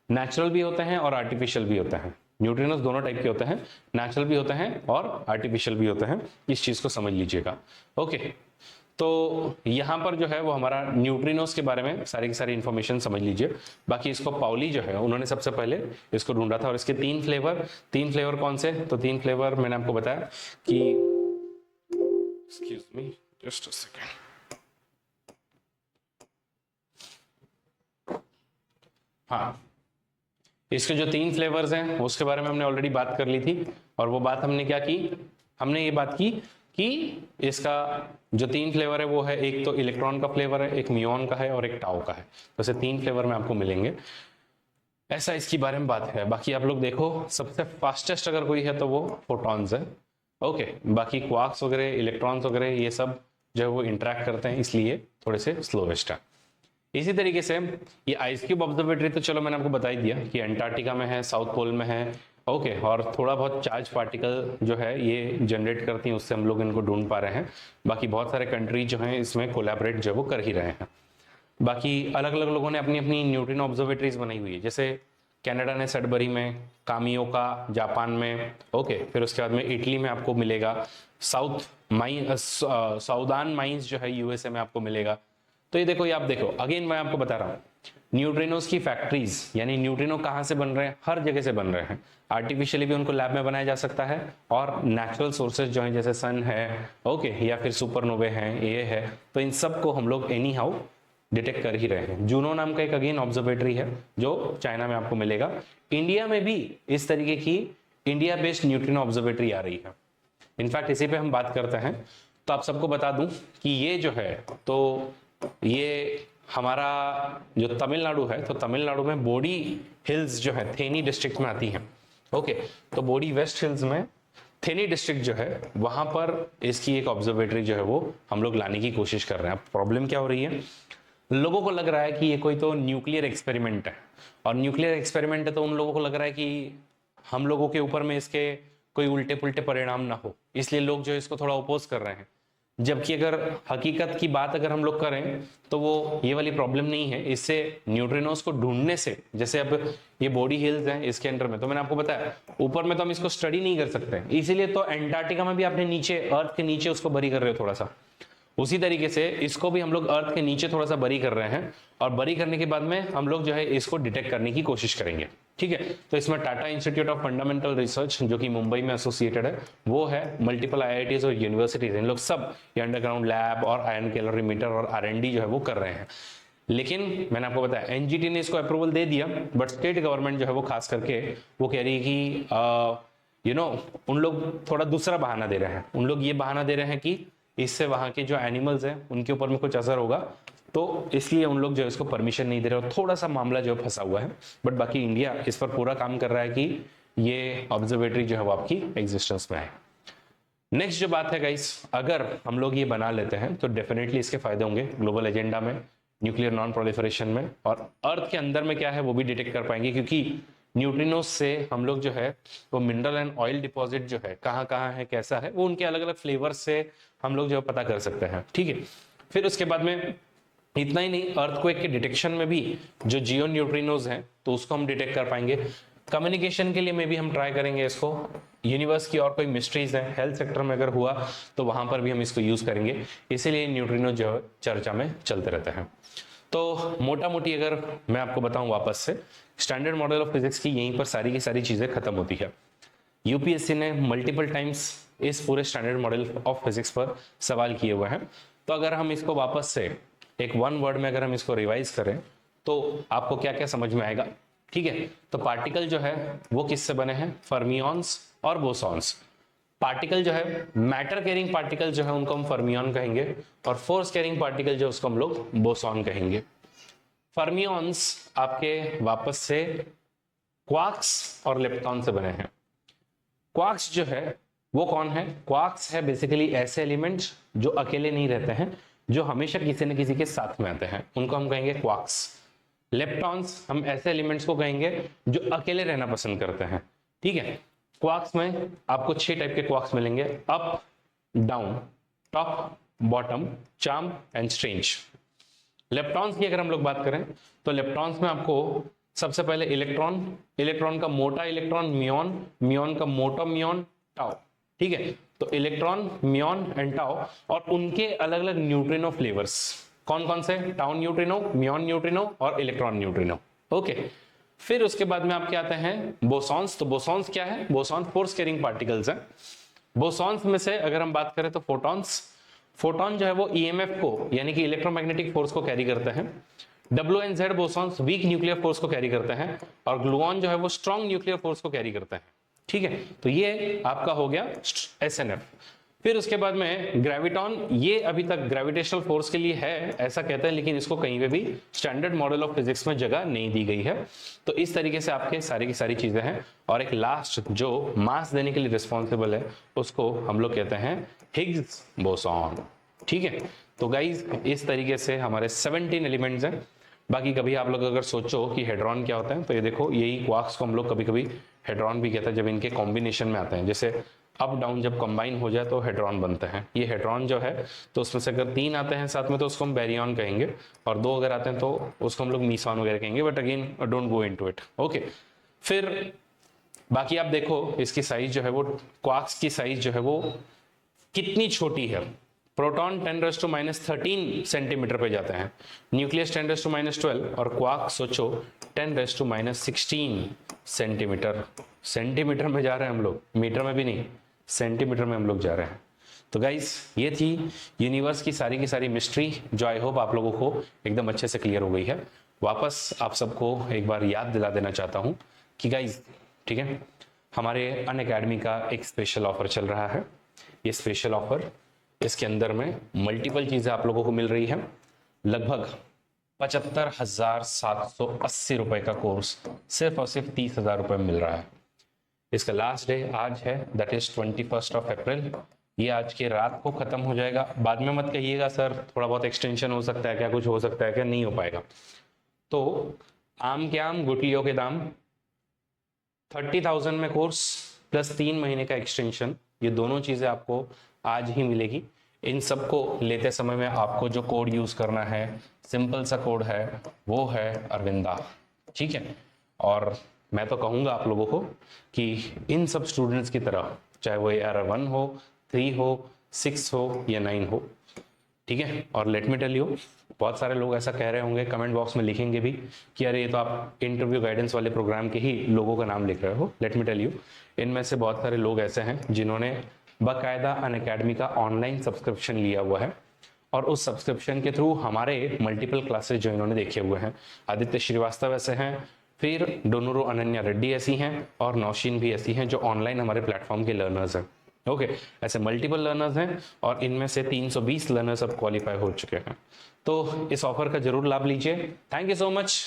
नेचुरल भी होते हैं और आर्टिफिशियल भी होते हैं। न्यूट्रिनोज दोनों टाइप के होते हैं, नेचुरल भी होते हैं और आर्टिफिशियल भी होते हैं, इस चीज को समझ लीजिएगा। ओके, तो यहां पर जो है वो हमारा न्यूट्रिनोज के बारे में सारी की सारी इंफॉर्मेशन समझ लीजिए। बाकी इसको पाउली जो है उन्होंने सबसे पहले इसको ढूंढा था, और इसके तीन फ्लेवर कौन से, तो तीन फ्लेवर मैंने आपको बताया कि, excuse me just a second, हाँ, इसके जो तीन फ्लेवर्स हैं उसके बारे में हमने ऑलरेडी बात कर ली थी। और वो बात हमने क्या की, हमने ये बात की कि इसका जो तीन फ्लेवर है वो है, एक तो इलेक्ट्रॉन का फ्लेवर है, एक म्यूऑन का है और एक टाउ का है। तो ऐसे तीन फ्लेवर में आपको मिलेंगे, ऐसा इसके बारे में बात है। बाकी आप लोग देखो, सबसे फास्टेस्ट अगर कोई है तो वो फोटॉन्स है। ओके, बाकी क्वार्क्स वगैरह, इलेक्ट्रॉन्स वगैरह, ये सब जो है वो इंटरेक्ट करते हैं, इसलिए थोड़े से स्लोवेस्ट है। इसी तरीके से ये आइस क्यूब ऑब्जर्वेटरी तो चलो मैंने आपको बता ही दिया कि अंटार्कटिका में है, साउथ पोल में है, ओके। और थोड़ा बहुत चार्ज पार्टिकल जो है ये जनरेट करती हैं, उससे हम लोग इनको ढूंढ पा रहे हैं। बाकी बहुत सारे कंट्री जो हैं इसमें कोलैबोरेट जो है वो कर ही रहे हैं। बाकी अलग अलग लोगों ने अपनी अपनी न्यूट्रिनो ऑब्जर्वेटरीज बनाई हुई है, जैसे कनाडा ने सडबरी में, कामियोका जापान में, ओके। फिर उसके बाद में इटली में आपको मिलेगा, साउदान माइंस जो है यूएसए में आपको मिलेगा। तो ये देखो, ये आप देखो, अगेन मैं आपको बता रहा हूँ, न्यूट्रिनोज की फैक्ट्रीज, यानी न्यूट्रिनो कहाँ से बन रहे हैं, हर जगह से बन रहे हैं। आर्टिफिशियली भी उनको लैब में बनाया जा सकता है, और नेचुरल सोर्सेज जो हैं जैसे सन है, ओके, या फिर सुपरनोवे हैं, ये है, तो इन सब को हम लोग एनी हाउ डिटेक्ट कर ही रहे हैं। जूनो नाम का एक अगेन ऑब्जर्वेटरी है जो चाइना में आपको मिलेगा। इंडिया में भी इस तरीके की इंडिया बेस्ड न्यूट्रिनो ऑब्जर्वेटरी आ रही है। इनफैक्ट इसी पे हम बात करते हैं, तो आप सबको बता दूं कि ये जो है, तो ये हमारा जो तमिलनाडु है, तो तमिलनाडु में बोडी हिल्स जो है थेनी डिस्ट्रिक्ट में आती हैं, ओके। तो बोडी वेस्ट हिल्स में थेनी डिस्ट्रिक्ट जो है वहां पर इसकी एक ऑब्जर्वेटरी जो है वो हम लोग लाने की कोशिश कर रहे हैं। अब प्रॉब्लम क्या हो रही है, लोगों को लग रहा है कि ये कोई तो न्यूक्लियर एक्सपेरिमेंट है, और न्यूक्लियर एक्सपेरिमेंट है तो उन लोगों को लग रहा है कि हम लोगों के ऊपर में इसके कोई उल्टे पुल्टे परिणाम ना हो, इसलिए लोग जो इसको थोड़ा अपोज कर रहे हैं। जबकि अगर हकीकत की बात अगर हम लोग करें तो वो ये वाली प्रॉब्लम नहीं है। इससे न्यूट्रिनोज को ढूंढने से, जैसे अब ये बॉडी हिल्स हैं इसके अंडर में, तो मैंने आपको बताया ऊपर में तो हम इसको स्टडी नहीं कर सकते, इसीलिए तो एंटार्क्टिका में भी आपने नीचे अर्थ के नीचे उसको बरी कर रहे हो थोड़ा सा, उसी तरीके से इसको भी हम लोग अर्थ के नीचे थोड़ा सा बरी कर रहे हैं, और बरी करने के बाद में हम लोग जो है इसको डिटेक्ट करने की कोशिश करेंगे, ठीक है। तो इसमें Tata institute of fundamental research जो कि मुंबई में एसोसिएटेड है, वो है, मल्टीपल आईआईटीज और यूनिवर्सिटीज, इन लोग सब ये अंडरग्राउंड लैब और आयन कैलोरीमीटर और आरएनडी जो है वो कर रहे हैं। लेकिन मैंने आपको बताया एनजीटी ने इसको अप्रूवल दे दिया, बट स्टेट गवर्नमेंट जो है वो खास करके वो कह रही है कि उन लोग थोड़ा दूसरा बहाना दे रहे हैं। उन लोग ये बहाना दे रहे हैं कि इससे वहां के जो एनिमल्स हैं उनके ऊपर में कुछ असर होगा, तो इसलिए उन लोग जो इसको परमिशन नहीं दे रहे, और थोड़ा सा मामला जो फंसा हुआ है। बट बाकी इंडिया इस पर पूरा काम कर रहा है कि ये ऑब्जर्वेटरी जो है वो आपकी एग्जिस्टेंस में है। नेक्स्ट जो बात है गाइस, अगर हम लोग ये बना लेते हैं तो डेफिनेटली इसके फायदे होंगे ग्लोबल एजेंडा में, न्यूक्लियर नॉन प्रोलिफरेशन में, और अर्थ के अंदर में क्या है वो भी डिटेक्ट कर पाएंगे, क्योंकि न्यूट्रिनोज से हम लोग जो है वो मिनरल एंड ऑयल डिपॉजिट जो है कहाँ है, कैसा है, वो उनके अलग अलग फ्लेवर से हम लोग जो है पता कर सकते हैं, ठीक है। फिर उसके बाद में इतना ही नहीं, अर्थक्वेक के डिटेक्शन में भी जो जियो न्यूट्रिनोज हैं तो उसको हम डिटेक्ट कर पाएंगे। कम्युनिकेशन के लिए में भी हम ट्राई करेंगे इसको, यूनिवर्स की और कोई मिस्ट्रीज हैं, हेल्थ सेक्टर में अगर हुआ तो वहां पर भी हम इसको यूज करेंगे, इसीलिए न्यूट्रिनो जो चर्चा में चलते रहते हैं। तो मोटा मोटी अगर मैं आपको बताऊं वापस से, स्टैंडर्ड मॉडल ऑफ फिजिक्स की यहीं पर सारी की सारी चीजें खत्म होती है। यूपीएससी ने मल्टीपल टाइम्स इस पूरे स्टैंडर्ड मॉडल ऑफ फिजिक्स पर सवाल किए हुए हैं, तो अगर हम इसको वापस से एक वन वर्ड में अगर हम इसको रिवाइज करें तो आपको क्या क्या समझ में आएगा, ठीक है। तो पार्टिकल जो है वो किससे बने हैं, फर्मियंस और बोसॉन्स। पार्टिकल जो है, मैटर कैरिंग पार्टिकल जो है उनको हम फर्मियन कहेंगे, और फोर्स कैरिंग पार्टिकल जो उसको हम लोग बोसॉन कहेंगे। फर्मियंस आपके वापस से क्वार्क्स और लेप्टॉन से बने हैं। क्वार्क्स जो है वो कौन है, क्वार्क्स है बेसिकली ऐसे एलिमेंट्स जो अकेले नहीं रहते हैं, जो हमेशा किसी न किसी के साथ में आते हैं, उनको हम कहेंगे क्वार्क्स। लेप्टॉन्स हम ऐसे एलिमेंट्स को कहेंगे जो अकेले रहना पसंद करते हैं, ठीक है। क्वार्क्स में आपको 6 टाइप के क्वार्क्स मिलेंगे, up, down, top, bottom, charm and strange. Leptons की अगर हम लोग बात करें तो लेप्टॉन्स में आपको सबसे पहले इलेक्ट्रॉन का मोटा इलेक्ट्रॉन म्योन का मोटा म्योन, टाउ, ठीक है। तो इलेक्ट्रॉन, म्योन एंड टाउ, और उनके अलग अलग न्यूट्रिनो फ्लेवर्स कौन कौन से, टाउ न्यूट्रिनो, म्योन न्यूट्रिनो और इलेक्ट्रॉन न्यूट्रिनो, ओके। फिर उसके बाद में आपके आते हैं बोसॉन्स। तो बोसॉन्स क्या है, बोसॉन फोर्स कैरिंग पार्टिकल्स हैं। बोसॉन्स में से अगर हम बात करें तो फोटॉन जो है वो ईएमएफ को, यानी कि इलेक्ट्रोमैग्नेटिक फोर्स को कैरी करते हैं। WNZ bosons week nuclear force को कैरी करते हैं, और ग्लूऑन जो है वो स्ट्रॉन्ग न्यूक्लियर फोर्स को कैरी करते हैं, ठीक है। तो ये आपका हो गया SNF। फिर उसके बाद में ग्रेविटॉन, ये अभी तक ग्रेविटेशनल फोर्स के लिए है ऐसा कहते हैं, लेकिन इसको कहीं पे भी स्टैंडर्ड मॉडल ऑफ फिजिक्स में जगह नहीं दी गई है। तो इस तरीके से आपके सारी की सारी चीजें हैं, और एक लास्ट जो मास देने के लिए रिस्पॉन्सिबल है उसको हम लोग कहते हैं हिग्स बोसॉन। ठीक है, तो गाइज इस तरीके से हमारे 17 एलिमेंट्स हैं। बाकी कभी आप लोग अगर सोचो कि हेड्रॉन क्या होता है, तो ये देखो, यही क्वार्क्स को हम लोग कभी कभी हेड्रॉन भी कहते हैं जब इनके कॉम्बिनेशन में आते हैं। जैसे अप डाउन जब कंबाइन हो जाए तो हेड्रॉन बनते हैं। ये हेड्रॉन जो है, तो उसमें से अगर 3 आते हैं साथ में तो उसको हम बैरियन कहेंगे, और 2 अगर आते हैं तो उसको हम लोग मीसॉन वगैरह कहेंगे। But again don't go into it. Okay, फिर बाकी आप देखो इसकी साइज जो है वो, क्वार्क्स की साइज जो है वो कितनी छोटी है। प्रोटॉन 10⁻13 सेंटीमीटर पे जाते हैं, न्यूक्लियस 10⁻12, और क्वार्क सोचो 10⁻16 सेंटीमीटर। सेंटीमीटर में जा रहे हैं हम लोग, मीटर में भी नहीं, सेंटीमीटर में हम लोग जा रहे हैं। तो गाइस ये थी यूनिवर्स की सारी मिस्ट्री, जो आई होप आप लोगों को एकदम अच्छे से क्लियर हो गई है। वापस आप सबको एक बार याद दिला देना चाहता हूं कि गाइस, ठीक है, हमारे अनअकैडमी का एक स्पेशल ऑफर चल रहा है। ये स्पेशल ऑफर, इसके अंदर में मल्टीपल चीजें आप लोगों को मिल रही है। लगभग 75,780 रुपए का कोर्स सिर्फ और सिर्फ 30,000 रुपए में मिल रहा है। इसका लास्ट डे आज है, दैट इज 21 अप्रैल। ये आज के रात को खत्म हो जाएगा। बाद में मत कहिएगा सर थोड़ा बहुत एक्सटेंशन हो सकता है क्या, कुछ हो सकता है क्या, नहीं हो पाएगा। तो आम के आम गुठलियों के दाम, 30,000 में कोर्स प्लस 3 महीने का एक्सटेंशन, ये दोनों चीजें आपको आज ही मिलेगी। इन सबको लेते समय में आपको जो कोड यूज करना है, सिंपल सा कोड है, वो है अरविंदा। ठीक है, और मैं तो कहूंगा आप लोगों को कि इन सब स्टूडेंट्स की तरह, चाहे वो AR1 हो, 3 हो, 6 हो या 9 हो, ठीक है। और लेट मी टेल यू, बहुत सारे लोग ऐसा कह रहे होंगे, कमेंट बॉक्स में लिखेंगे भी कि अरे ये तो आप इंटरव्यू गाइडेंस वाले प्रोग्राम के ही लोगों का नाम लिख रहे हो। लेट मी टेल यू, इनमें से बहुत सारे लोग ऐसे हैं जिन्होंने बाकायदा अनअकैडमी का ऑनलाइन सब्सक्रिप्शन लिया हुआ है, और उस सब्सक्रिप्शन के थ्रू हमारे मल्टीपल क्लासेस जो इन्होंने देखे हुए हैं। आदित्य श्रीवास्तव ऐसे हैं, फिर डोनोरो अनन्या रेड्डी ऐसी हैं, और नौशीन भी ऐसी हैं जो ऑनलाइन हमारे प्लेटफॉर्म के लर्नर्स हैं। ओके, ऐसे मल्टीपल लर्नर्स हैं, और इनमें से 320 लर्नर्स अब क्वालिफाई हो चुके हैं। तो इस ऑफर का जरूर लाभ लीजिए। Thank you so much.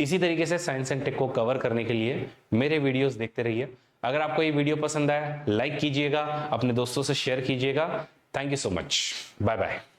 इसी तरीके से साइंस एंड टेक को कवर करने के लिए मेरे वीडियोस देखते रहिए। अगर आपको ये वीडियो पसंद आया, लाइक कीजिएगा, अपने दोस्तों से शेयर कीजिएगा। Thank you so much, bye bye.